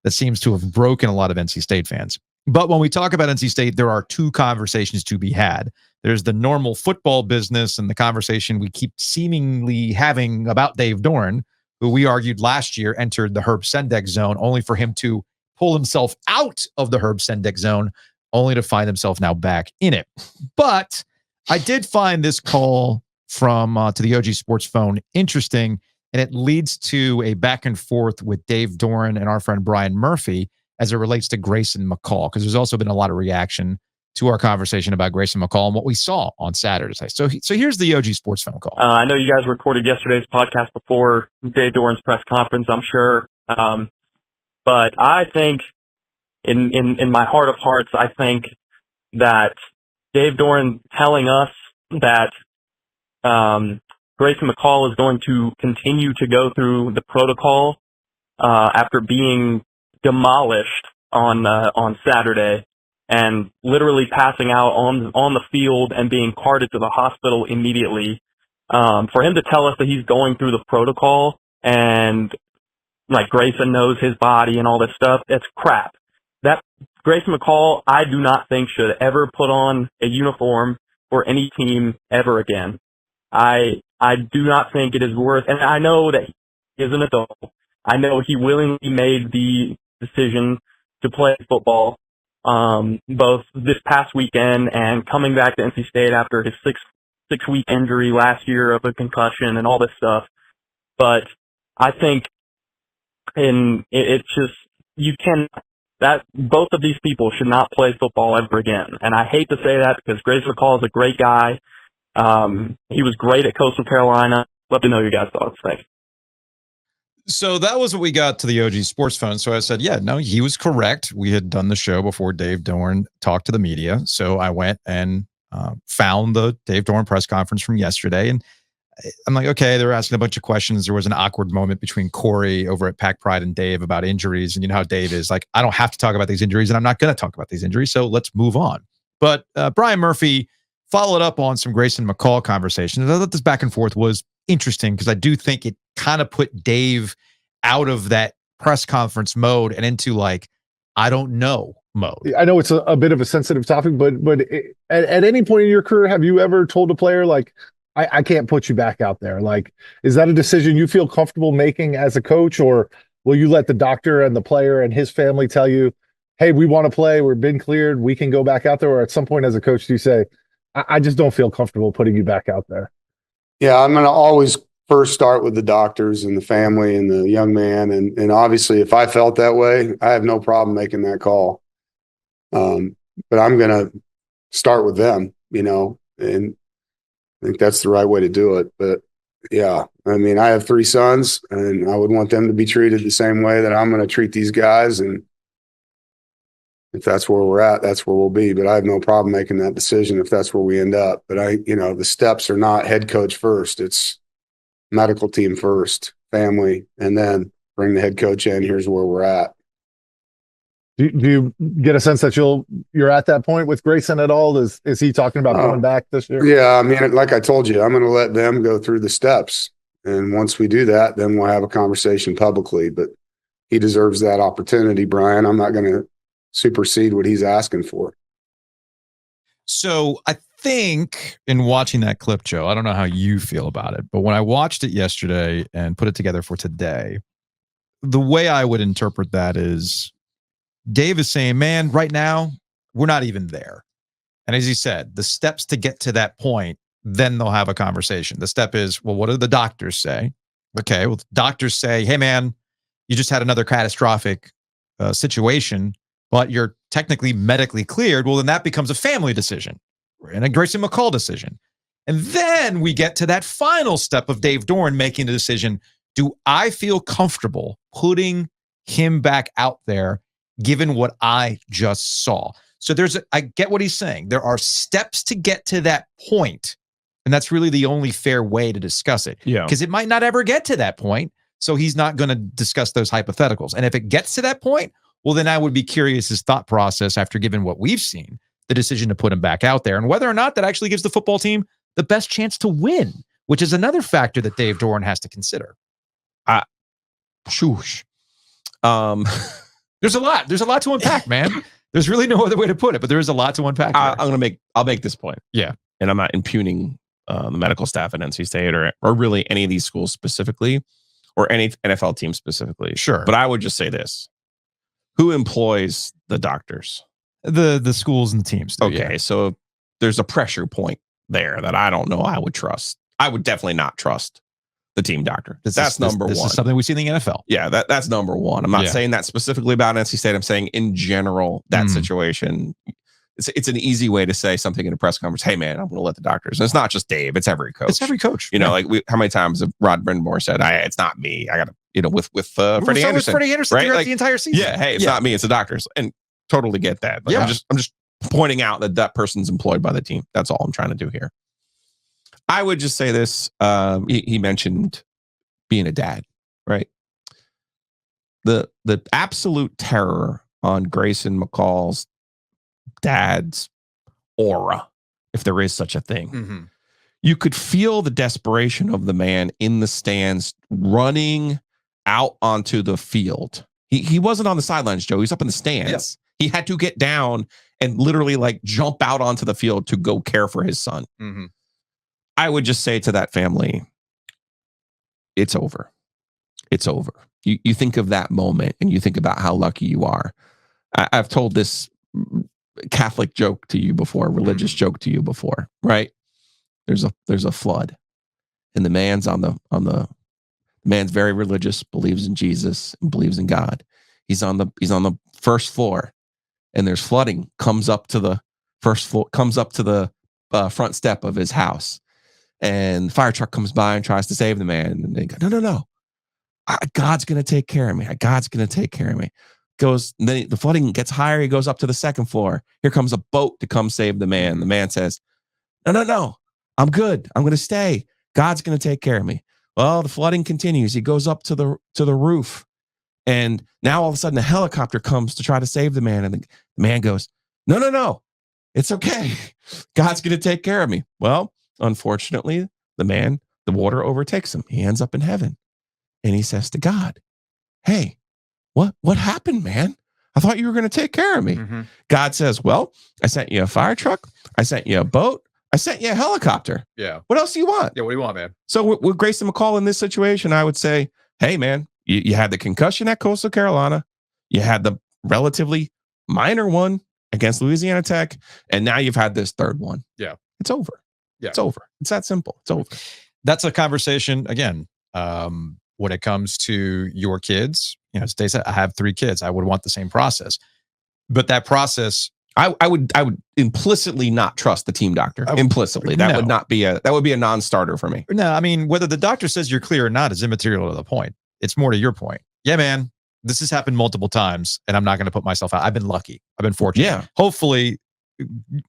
that seems to have broken a lot of NC State fans. But when we talk about NC State, there are two conversations to be had. There's the normal football business and the conversation we keep seemingly having about Dave Doeren, who we argued last year entered the Herb Sendek zone, only for him to pull himself out of the Herb Sendek zone, only to find himself now back in it. But I did find this call from to the OG Sports phone interesting, and it leads to a back and forth with Dave Doeren and our friend Brian Murphy as it relates to Grayson McCall, because there's also been a lot of reaction to our conversation about Grayson McCall and what we saw on Saturday. So here's the OG Sports phone call. I know you guys recorded yesterday's podcast before Dave Doeren's press conference, I'm sure. But I think in my heart of hearts, I think that Dave Doeren telling us that Grayson McCall is going to continue to go through the protocol after being demolished on Saturday, and literally passing out on the field and being carted to the hospital immediately. For him to tell us that he's going through the protocol and like Grayson knows his body and all this stuff, it's crap. That Grayson McCall, I do not think should ever put on a uniform for any team ever again. I do not think it is worth, and I know that he is an adult. I know he willingly made the decision to play football. Both this past weekend and coming back to NC State after his six-week injury last year of a concussion and all this stuff. But I think it's just, you can that both of these people should not play football ever again. And I hate to say that because Grayson McCall is a great guy. He was great at Coastal Carolina. Love to know your guys' thoughts. Thanks. So that was what we got to the OG Sports phone. So I said, yeah, no, he was correct. We had done the show before Dave Doeren talked to the media. So I went and found the Dave Doeren press conference from yesterday. And I'm like, okay, they were asking a bunch of questions. There was an awkward moment between Corey over at Pack Pride and Dave about injuries. And you know how Dave is like, I don't have to talk about these injuries and I'm not going to talk about these injuries. So let's move on. But Brian Murphy followed up on some Grayson McCall conversations. I thought this back and forth was interesting because I do think it kind of put Dave out of that press conference mode and into like, I don't know mode. I know it's a bit of a sensitive topic, but at any point in your career, have you ever told a player like, I can't put you back out there? Like, is that a decision you feel comfortable making as a coach, or will you let the doctor and the player and his family tell you, hey, we want to play, we've been cleared, we can go back out there? Or at some point as a coach, do you say, I just don't feel comfortable putting you back out there? Yeah, I'm going to always first start with the doctors and the family and the young man. And obviously, if I felt that way, I have no problem making that call. But I'm going to start with them, and I think that's the right way to do it. But yeah, I mean, I have 3 sons and I would want them to be treated the same way that I'm going to treat these guys. And if that's where we're at, that's where we'll be. But I have no problem making that decision if that's where we end up. But the steps are not head coach first. It's medical team first, family, and then bring the head coach in. Here's where we're at. Do you get a sense that you're at that point with Grayson at all? Is he talking about going back this year? Yeah, I mean, like I told you, I'm going to let them go through the steps. And once we do that, then we'll have a conversation publicly. But he deserves that opportunity, Brian. I'm not going to supersede what he's asking for. So I think in watching that clip, Joe, I don't know how you feel about it, but when I watched it yesterday and put it together for today, the way I would interpret that is Dave is saying, man, right now, we're not even there. And as he said, the steps to get to that point, then they'll have a conversation. The step is, well, what do the doctors say? Okay, well, the doctors say, hey, man, you just had another catastrophic situation, but you're technically medically cleared. Well, then that becomes a family decision and a Grayson McCall decision. And then we get to that final step of Dave Doeren making the decision. Do I feel comfortable putting him back out there given what I just saw? So I get what he's saying. There are steps to get to that point, and that's really the only fair way to discuss it. Yeah. Because it might not ever get to that point, so he's not going to discuss those hypotheticals. And if it gets to that point, well, then I would be curious his thought process after given what we've seen, the decision to put him back out there, and whether or not that actually gives the football team the best chance to win, which is another factor that Dave Doeren has to consider. There's a lot to unpack, man. There's really no other way to put it, but there is a lot to unpack. I'll make this point. Yeah. And I'm not impugning the medical staff at NC State or really any of these schools specifically or any NFL team specifically. Sure. But I would just say this. Who employs the doctors? The schools and the teams. Okay. Yeah. So there's a pressure point there that I don't know I would trust. I would definitely not trust the team doctor. That's number one. This is something we see in the NFL. Yeah, that's number one. I'm not saying that specifically about NC State. I'm saying in general, that situation, it's an easy way to say something in a press conference. Hey, man, I'm going to let the doctors. And it's not just Dave. It's every coach. It's every coach. Like how many times have Rod Brindamore said, it's not me. I got to, with Freddie Anderson. Freddie Anderson right? throughout the entire season. Yeah, hey, it's not me. It's the doctors. And totally get that. I'm just pointing out that person's employed by the team. That's all I'm trying to do here. I would just say this. He mentioned being a dad, right? The absolute terror on Grayson McCall's dad's aura, if there is such a thing. Mm-hmm. You could feel the desperation of the man in the stands running out onto the field. He wasn't on the sidelines, Joe. He's up in the stands. He had to get down and literally jump out onto the field to go care for his son. Mm-hmm. I would just say to that family, it's over. It's over. You think of that moment and you think about how lucky you are. I've told this Catholic joke to you before, religious joke to you before, right? There's a flood, and the man's man's very religious, believes in Jesus and believes in God. He's on the first floor, and there's flooding, comes up to the first floor, comes up to the front step of his house, and the fire truck comes by and tries to save the man. And they go, no. God's going to take care of me. God's going to take care of me. Goes, then the flooding gets higher. He goes up to the second floor. Here comes a boat to come save the man. The man says, no. I'm good. I'm going to stay. God's going to take care of me. Well, the flooding continues. He goes up to the roof. And now all of a sudden a helicopter comes to try to save the man. And the man goes, no. It's okay. God's going to take care of me. Well, unfortunately, the water overtakes him. He ends up in heaven. And he says to God, hey, what happened, man? I thought you were going to take care of me. Mm-hmm. God says, well, I sent you a fire truck. I sent you a boat. I sent you a helicopter. Yeah. What else do you want? Yeah, what do you want, man? So with Grayson McCall in this situation, I would say, hey, man, you had the concussion at Coastal Carolina. You had the relatively minor one against Louisiana Tech. And now you've had this third one. Yeah. It's over. Yeah. It's over. It's that simple. It's over. That's a conversation, again, when it comes to your kids. As Dave said, I have 3 kids. I would want the same process. But that process, I would implicitly not trust the team doctor. Implicitly. That would be a non-starter for me. No, I mean, whether the doctor says you're clear or not is immaterial to the point. It's more to your point. Yeah, man, this has happened multiple times, and I'm not going to put myself out. I've been lucky. I've been fortunate. Yeah. Hopefully,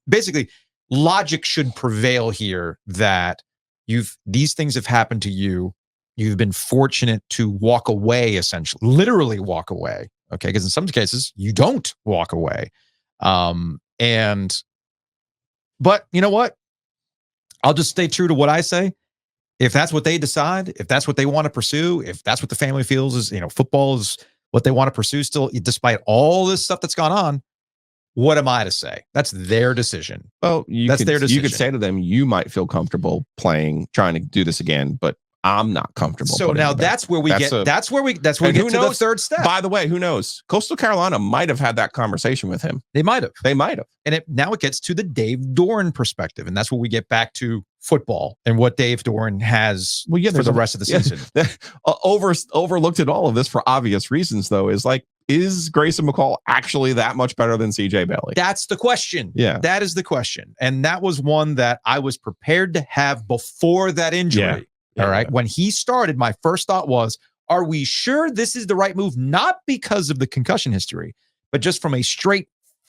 basically, logic should prevail here that these things have happened to you. You've been fortunate to walk away, essentially, literally walk away. Okay. Because in some cases you don't walk away. But you know what? I'll just stay true to what I say. If that's what they decide, if that's what they want to pursue, if that's what the family feels is, football is what they want to pursue still, despite all this stuff that's gone on, what am I to say? That's their decision. Well, their decision. You could say to them, you might feel comfortable trying to do this again, but I'm not comfortable. So now that's where we get to the third step. By the way, who knows? Coastal Carolina might have had that conversation with him. They might have. And now it gets to the Dave Doeren perspective. And that's where we get back to football and what Dave Doeren has for the rest of the season. Overlooked at all of this for obvious reasons, though, is Grayson McCall actually that much better than CJ Bailey? That's the question. Yeah. That is the question. And that was one that I was prepared to have before that injury. Yeah. All right. When he started, my first thought was, are we sure this is the right move? Not because of the concussion history, but just from a straight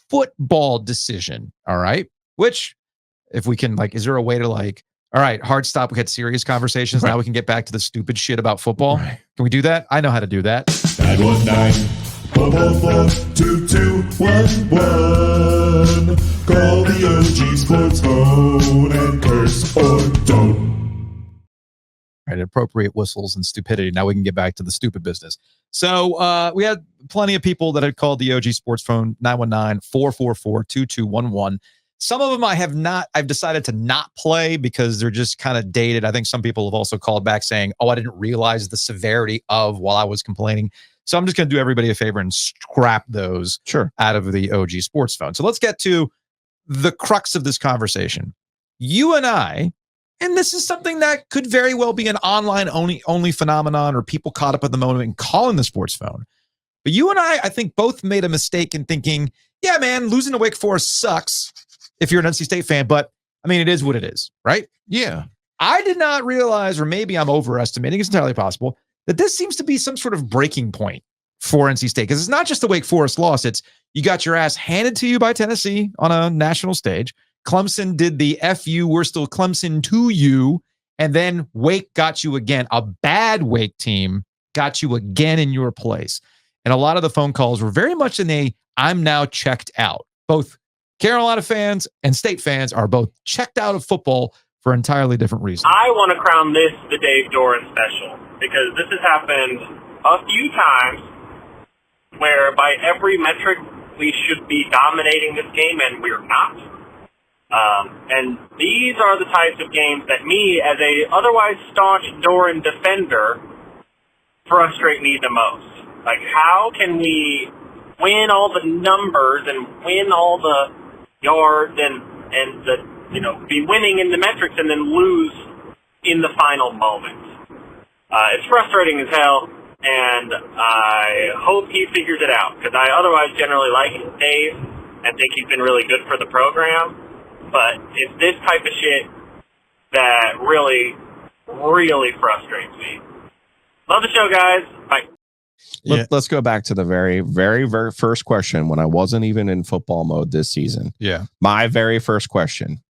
football decision. All right. Which, if we can, is there a way to all right, hard stop. We had serious conversations. Right. Now we can get back to the stupid shit about football. Right. Can we do that? I know how to do that. 919-444-2211. Call the OG Sports phone and curse or don't. Right, appropriate whistles and stupidity. Now we can get back to the stupid business. So we had plenty of people that had called the OG Sports phone, 919-444-2211. Some of them I've decided to not play because they're just kind of dated. I think some people have also called back saying, I didn't realize the severity of while I was complaining. So I'm just going to do everybody a favor and scrap those out of the OG Sports phone. So let's get to the crux of this conversation. You and I, and this is something that could very well be an online only phenomenon or people caught up at the moment and calling the sports phone. But you and I think both made a mistake in thinking, yeah, man, losing to Wake Forest sucks if you're an NC State fan, but I mean, it is what it is, right? Yeah. I did not realize, or maybe I'm overestimating, it's entirely possible, that this seems to be some sort of breaking point for NC State. Because it's not just the Wake Forest loss. It's you got your ass handed to you by Tennessee on a national stage. Clemson did the FU, we're still Clemson to you. And then Wake got you again. A bad Wake team got you again in your place. And a lot of the phone calls were very much in I'm now checked out. Both Carolina fans and State fans are both checked out of football for entirely different reasons. I want to crown this the Dave Doeren special because this has happened a few times where by every metric we should be dominating this game and we're not. And these are the types of games that me, as a otherwise staunch Doeren defender, frustrate me the most. Like, how can we win all the numbers and win all the yards and the be winning in the metrics and then lose in the final moments? It's frustrating as hell. and I hope he figures it out, because I otherwise generally like Dave and think he's been really good for the program. But it's this type of shit that really, really frustrates me. Love the show, guys. Bye. Let's go back to the very, very, very first question when I wasn't even in football mode this season. Yeah. My very first question: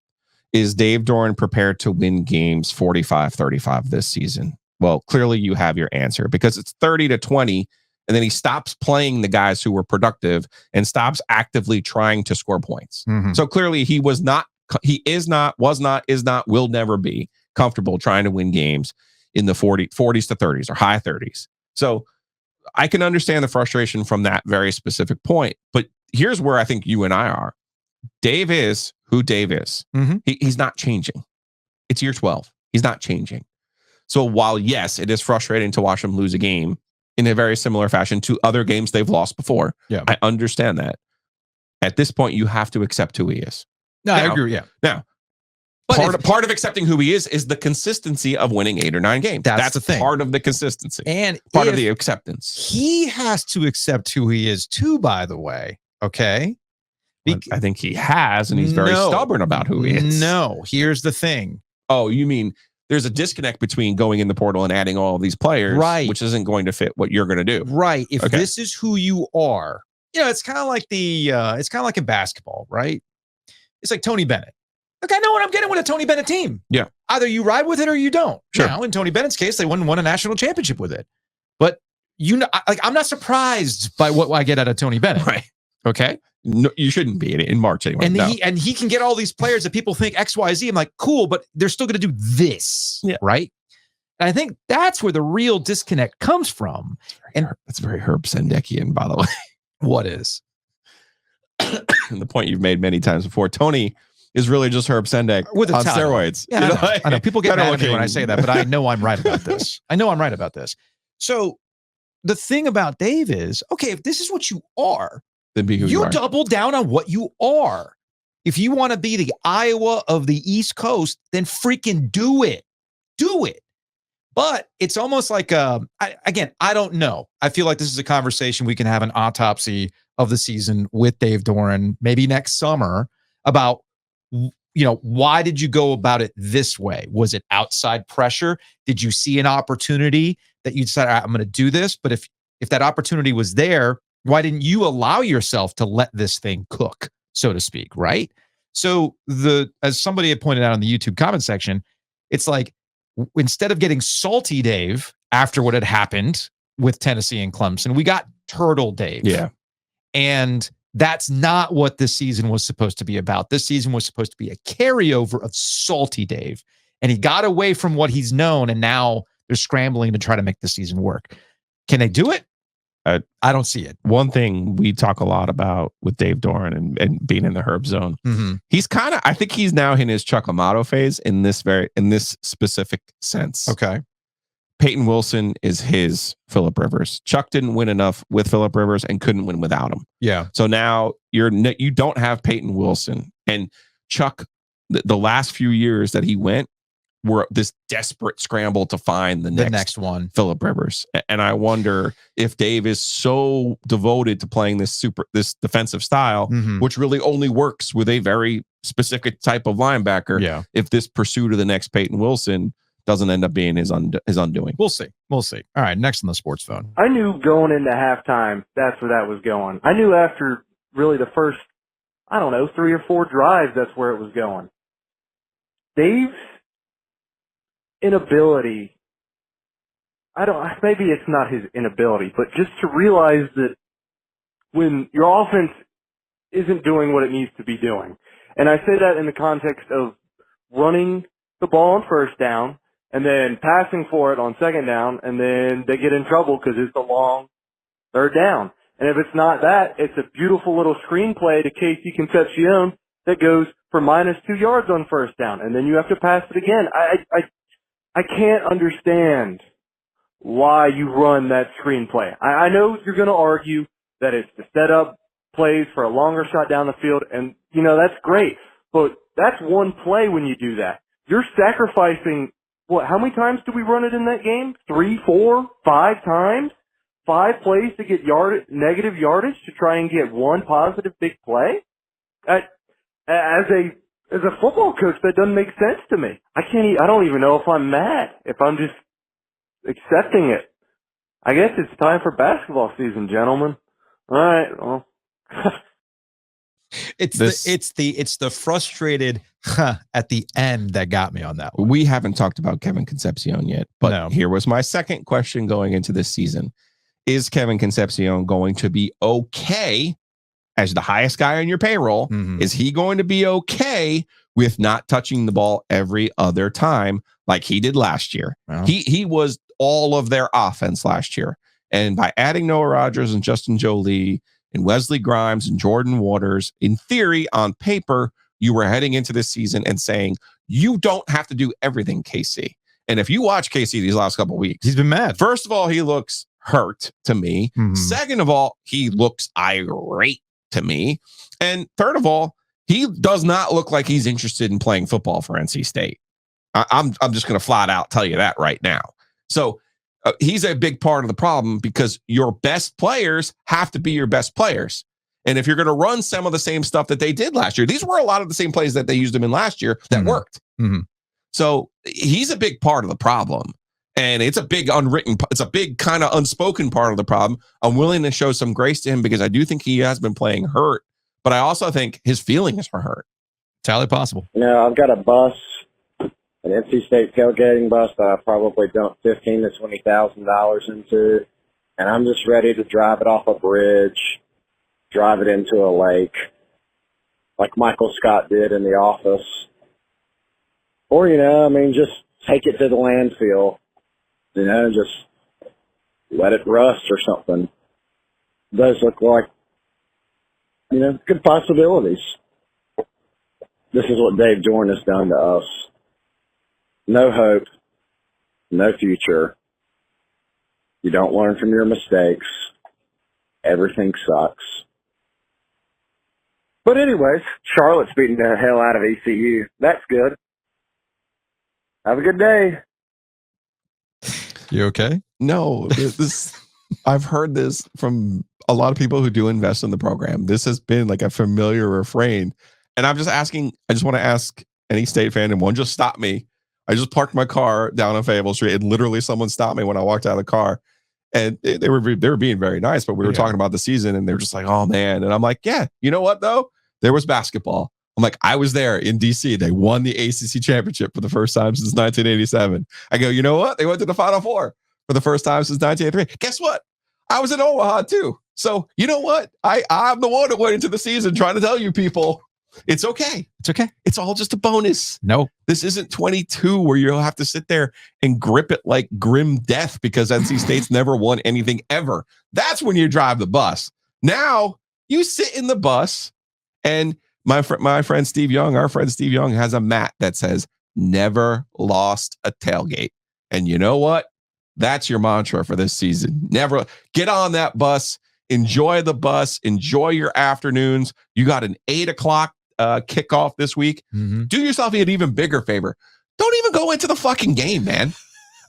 is Dave Doeren prepared to win games 45-35 this season? Well, clearly you have your answer, because it's 30-20, and then he stops playing the guys who were productive and stops actively trying to score points. Mm-hmm. So clearly he was not, will never be comfortable trying to win games in the 40s to 30s or high 30s. So I can understand the frustration from that very specific point. But here's where I think you and I are. Dave is who Dave is. Mm-hmm. He's not changing. It's year 12. He's not changing. So while, yes, it is frustrating to watch him lose a game in a very similar fashion to other games they've lost before, yeah, I understand that. At this point, you have to accept who he is. No, I agree. Yeah. Now, part of accepting who he is the consistency of winning 8 or 9 games. That's the thing. Part of the consistency. And part of the acceptance. He has to accept who he is too, by the way. Okay. I think he has, and he's very stubborn about who he is. No, here's the thing. Oh, you mean there's a disconnect between going in the portal and adding all of these players, right, which isn't going to fit what you're going to do. Right. If this is who you are, it's kind of like it's kind of like in basketball, right? It's like Tony Bennett. Look, I know what I'm getting with a Tony Bennett team. Yeah. Either you ride with it or you don't. Sure. Now, in Tony Bennett's case, they won a national championship with it. But I'm not surprised by what I get out of Tony Bennett. Right. Okay. No, you shouldn't be in March anyway. And he can get all these players that people think XYZ. I'm like, cool, but they're still going to do this. Yeah. Right. And I think that's where the real disconnect comes from. That's very Herb Sendekian, by the way. What is? The point you've made many times before. Tony is really just Herb Sendek with on steroids. Yeah, I know. People get mad at me when I say that, but I know I'm right about this. So the thing about Dave is, okay, if this is what you are, then be who you are. Double down on what you are. If you want to be the Iowa of the East Coast, then freaking do it. Do it. But it's almost like, I don't know. I feel like this is a conversation we can have an autopsy of the season with Dave Doeren, maybe next summer, about, why did you go about it this way? Was it outside pressure? Did you see an opportunity that you decided, I'm going to do this? But if that opportunity was there, why didn't you allow yourself to let this thing cook, so to speak, right? So as somebody had pointed out in the YouTube comment section, it's like, instead of getting salty Dave after what had happened with Tennessee and Clemson, we got turtle Dave. Yeah. And that's not what this season was supposed to be about. This season was supposed to be a carryover of salty Dave. And he got away from what he's known, and now they're scrambling to try to make the season work. Can they do it? I don't see it. One thing we talk a lot about with Dave Doeren and being in the Herb zone, he's I think he's now in his Chuck Amato phase in this specific sense. Okay. Peyton Wilson is his Phillip Rivers. Chuck didn't win enough with Phillip Rivers and couldn't win without him. Yeah. So now you don't have Peyton Wilson, and Chuck. The last few years that he went were this desperate scramble to find the next one, Phillip Rivers. And I wonder if Dave is so devoted to playing this defensive style, which really only works with a very specific type of linebacker. Yeah. If this pursuit of the next Peyton Wilson doesn't end up being his undoing. We'll see. All right. Next on the sports phone. I knew going into halftime, that's where that was going. I knew after really the first, 3 or 4 drives, that's where it was going. Dave's inability, maybe it's not his inability, but just to realize that when your offense isn't doing what it needs to be doing, and I say that in the context of running the ball on first down and then passing for it on second down, and then they get in trouble because it's a long third down. And if it's not that, it's a beautiful little screenplay to Casey Concepcion that goes for -2 yards on first down, and then you have to pass it again. I can't understand why you run that screenplay. I know you're going to argue that it's to set up plays for a longer shot down the field, and, that's great. But that's one play when you do that. You're sacrificing how many times did we run it in that game? 3, 4, 5 times? 5 plays to get negative yardage to try and get one positive big play? As a football coach, that doesn't make sense to me. I don't even know if I'm mad, if I'm just accepting it. I guess it's time for basketball season, gentlemen. All right, well. It's the frustrated at the end that got me on that one. We haven't talked about Kevin Concepcion yet, but here was my second question going into this season. Is Kevin Concepcion going to be okay as the highest guy on your payroll? Mm-hmm. Is he going to be okay with not touching the ball every other time like he did last year? Well, He was all of their offense last year. And by adding Noah Rodgers and Justin Jolie and Wesley Grimes and Jordan Waters, in theory, on paper, you were heading into this season and saying, you don't have to do everything, KC. And if you watch KC these last couple of weeks, he's been mad. First of all, he looks hurt to me. Mm-hmm. Second of all, he looks irate to me. And third of all, he does not look like he's interested in playing football for NC State. I'm just going to flat out tell you that right now. So he's a big part of the problem because your best players have to be your best players. And if you're going to run some of the same stuff that they did last year, these were a lot of the same plays that they used him in last year that worked. Mm-hmm. So he's a big part of the problem. And it's a big kind of unspoken part of the problem. I'm willing to show some grace to him because I do think he has been playing hurt, but I also think his feelings are hurt. Entirely possible. I've got a bus, an NC State tailgating bus that I probably dumped $15,000 to $20,000 into, and I'm just ready to drive it off a bridge, drive it into a lake, like Michael Scott did in The Office, or just take it to the landfill. Just let it rust or something. It does look like, good possibilities. This is what Dave Doeren has done to us. No hope, no future. You don't learn from your mistakes. Everything sucks. But anyways, Charlotte's beating the hell out of ECU. That's good. Have a good day. You okay? No, I've heard this from a lot of people who do invest in the program. This has been like a familiar refrain. And I just want to ask any State fan, and one just stopped me. I just parked my car down on Fayetteville Street, and literally someone stopped me when I walked out of the car. And they were being very nice, but we were talking about the season, and they were just like, oh, man. And I'm like, yeah, you know what, though? There was basketball. I'm like, I was there in D.C. They won the ACC championship for the first time since 1987. I go, you know what? They went to the Final Four for the first time since 1983. Guess what? I was in Omaha, too. So, you know what? I'm the one that went into the season trying to tell you people, it's okay. It's okay. It's all just a bonus. No. This isn't 22 where you'll have to sit there and grip it like grim death because NC State's never won anything ever. That's when you drive the bus. Now, you sit in the bus, and my friend Steve Young, our friend Steve Young, has a mat that says, never lost a tailgate. And you know what? That's your mantra for this season. Never get on that bus. Enjoy the bus. Enjoy your afternoons. You got an 8:00 kickoff this week. Mm-hmm. Do yourself an even bigger favor. Don't even go into the fucking game, man.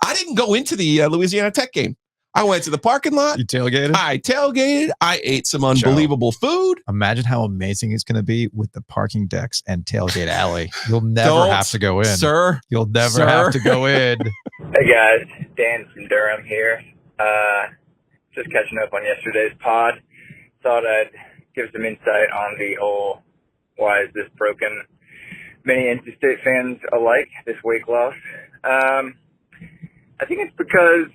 I didn't go into the Louisiana Tech game. I went to the parking lot. You tailgated? I tailgated. I ate some unbelievable food. Imagine how amazing it's going to be with the parking decks and tailgate alley. You'll never have to go in. Sir. You'll never have to go in. Hey, guys. Dan from Durham here. Just catching up on yesterday's pod. Thought I'd give some insight on the whole why is this broken many NC State fans alike, this weight loss. I think it's because,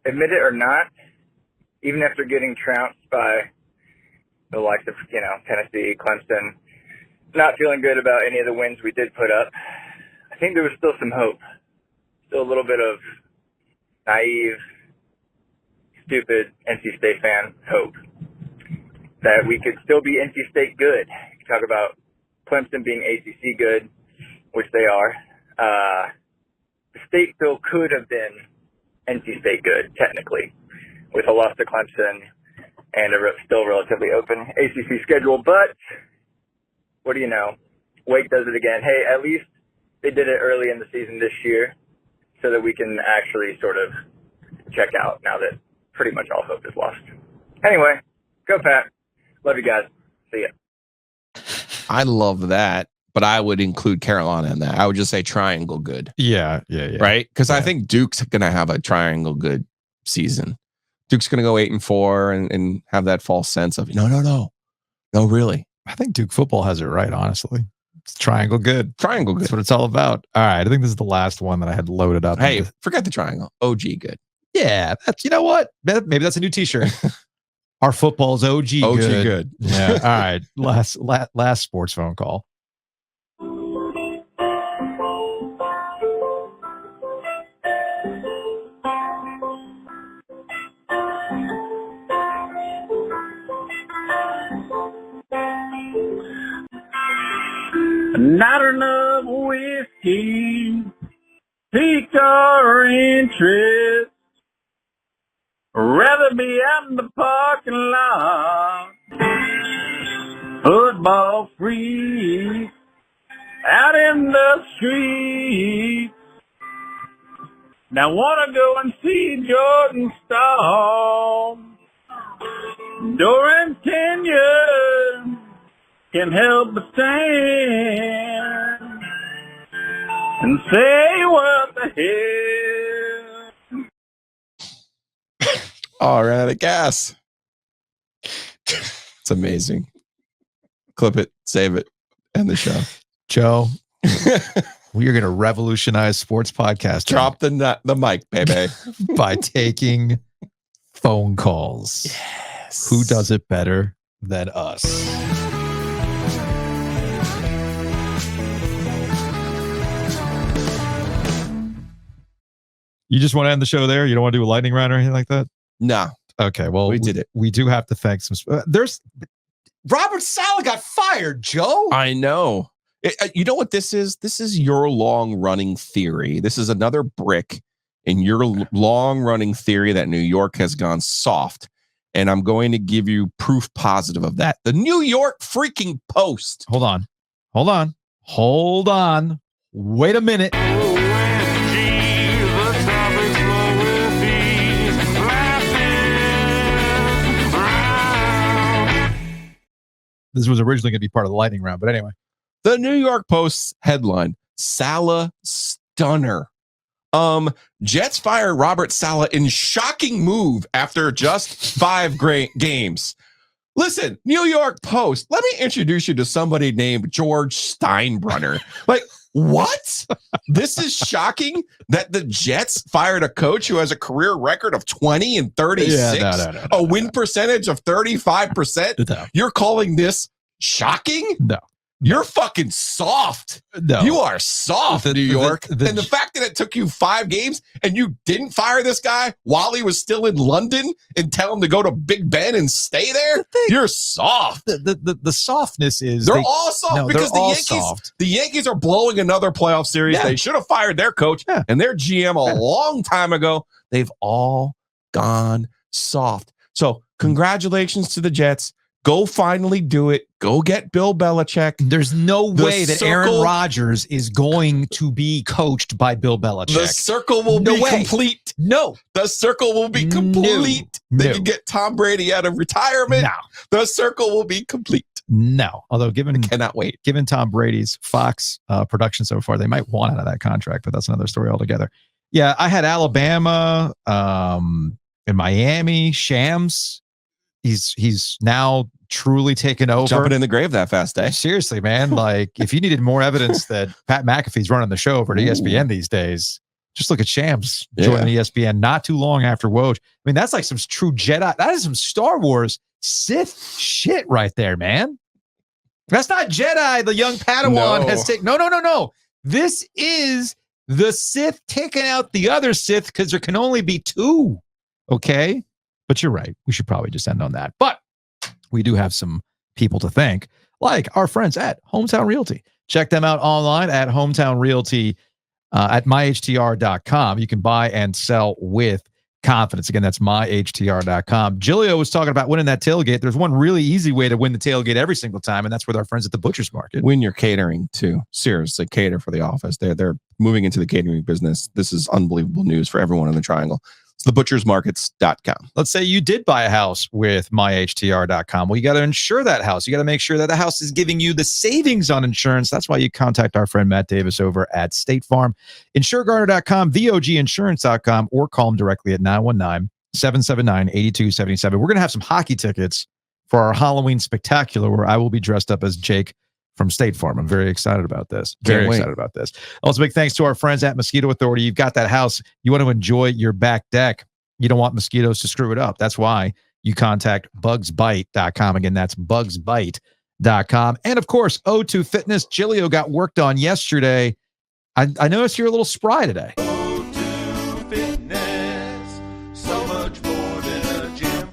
admit it or not, even after getting trounced by the likes of, Tennessee, Clemson, not feeling good about any of the wins we did put up, I think there was still some hope. Still a little bit of naive, stupid NC State fan hope that we could still be NC State good. You talk about Clemson being ACC good, which they are. The state still could have been NC State good, technically, with a loss to Clemson and a still relatively open ACC schedule. But what do you know? Wake does it again. Hey, at least they did it early in the season this year. so that we can actually sort of check out now that pretty much all hope is lost. Anyway, go Pat. Love you guys. See ya. I love that, but I would include Carolina in that. I would just say triangle good. Yeah. Right? Because I think Duke's going to have a triangle good season. Duke's going to go 8-4 and have that false sense of no, really. I think Duke football has it right, honestly. It's triangle good. Triangle good. That's what it's all about. All right. I think this is the last one that I had loaded up. Hey, forget the triangle. OG good. Yeah. That's, you know what? Maybe that's a new t-shirt. Our football's OG good. Yeah. All right. Last sports phone call. Not enough whiskey piqued our interest. Rather be out in the parking lot. Football free out in the street. Now wanna go and see Jordan Stall. Doeren's tenure can help but stand and say what the hell. Oh, ran out of gas. It's amazing. Clip it, save it, end the show. Joe, we are going to revolutionize sports podcasting. Drop the mic, baby. By taking phone calls. Yes. Who does it better than us? You just want to end the show there? You don't want to do a lightning round or anything like that? No. Okay, well, we did it. We do have to thank some. There's Robert Saleh got fired, Joe. I know. You know what this is? This is your long-running theory. This is another brick in your long-running theory that New York has gone soft. And I'm going to give you proof positive of that. The New York freaking Post. Hold on. Wait a minute. This was originally going to be part of the lightning round, but anyway. The New York Post headline, Saleh stunner. Jets fire Robert Saleh in shocking move after just 5 games. Listen, New York Post, let me introduce you to somebody named George Steinbrenner. Like, what? This is shocking that the Jets fired a coach who has a career record of 20 and 36, a win percentage of 35%. No. You're calling this shocking? No. You're fucking soft. No. You are soft, New York. And the fact that it took you 5 games and you didn't fire this guy while he was still in London and tell him to go to Big Ben and stay there, you're soft. The softness is they're all soft because the Yankees are blowing another playoff series. Yeah. They should have fired their coach and their GM a long time ago. They've all gone soft. So congratulations to the Jets. Go finally do it. Go get Bill Belichick. There's no way that Aaron Rodgers is going to be coached by Bill Belichick. The circle will be complete. No. The circle will be complete. They can get Tom Brady out of retirement. No. The circle will be complete. No. Although I cannot wait. Given Tom Brady's Fox production so far, they might want out of that contract, but that's another story altogether. Yeah, I had Alabama and Miami, Shams. He's now truly taken over. Jumping in the grave that fast, eh? Seriously, man. Like, if you needed more evidence that Pat McAfee's running the show over at ESPN these days, just look at Shams joining ESPN not too long after Woj. I mean, that's like some true Jedi. That is some Star Wars Sith shit right there, man. That's not Jedi. The young Padawan has taken. No. This is the Sith taking out the other Sith because there can only be 2. Okay? But you're right. We should probably just end on that. But we do have some people to thank, like our friends at Hometown Realty. Check them out online at Hometown Realty at myhtr.com. You can buy and sell with confidence. Again, that's myhtr.com. Giglio was talking about winning that tailgate. There's one really easy way to win the tailgate every single time, and that's with our friends at the Butcher's Market. Win your catering too. Seriously, cater for the office. They're moving into the catering business. This is unbelievable news for everyone in the Triangle. It's thebutchersmarkets.com. Let's say you did buy a house with myhtr.com. Well, you got to insure that house. You got to make sure that the house is giving you the savings on insurance. That's why you contact our friend Matt Davis over at State Farm. InsureGarner.com, VOGinsurance.com, or call them directly at 919-779-8277. We're going to have some hockey tickets for our Halloween spectacular where I will be dressed up as Jake from State Farm. I'm very excited about this. Very excited about this. Also, big thanks to our friends at Mosquito Authority. You've got that house. You want to enjoy your back deck. You don't want mosquitoes to screw it up. That's why you contact bugsbite.com. Again, that's bugsbite.com. And of course, O2 Fitness. Giglio got worked on yesterday. I noticed you're a little spry today. O2 Fitness, so much more than a gym.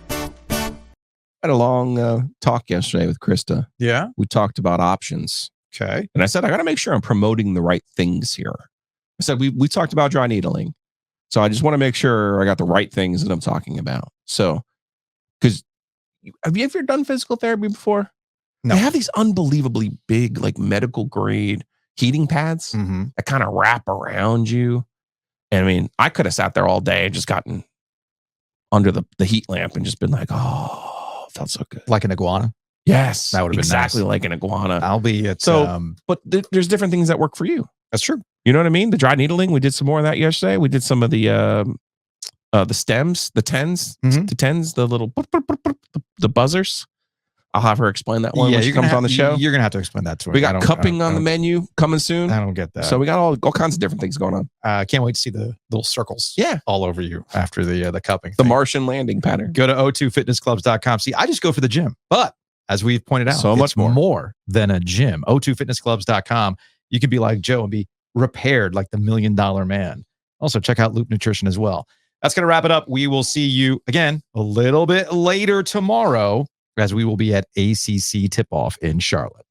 I had a long talk yesterday with Krista. Yeah. We talked about options. Okay. And I said, I got to make sure I'm promoting the right things here. I said, we talked about dry needling. So I just want to make sure I got the right things that I'm talking about. So, because have you ever done physical therapy before? No. They have these unbelievably big, like medical grade heating pads that kind of wrap around you. And I mean, I could have sat there all day and just gotten under the heat lamp and just been like, oh, felt so good. Like an iguana? Yes. That would have been exactly nice. like an iguana. I'll be at but there's different things that work for you. That's true. You know what I mean? The dry needling, we did some more of that yesterday. We did some of the stems, the tens, the little the buzzers. I'll have her explain that one when she comes on the show. You're gonna have to explain that to her. We got cupping on the menu coming soon. I don't get that. So we got all kinds of different things going on. Can't wait to see the little circles Yeah. all over you after the cupping. The Martian landing pattern. Go to o2fitnessclubs.com. See, I just go for the gym. But as we've pointed out, So much more than a gym. o2fitnessclubs.com. You can be like Joe and be repaired like the $1 Million Man. Also, check out Loop Nutrition as well. That's going to wrap it up. We will see you again a little bit later tomorrow as we will be at ACC tip-off in Charlotte.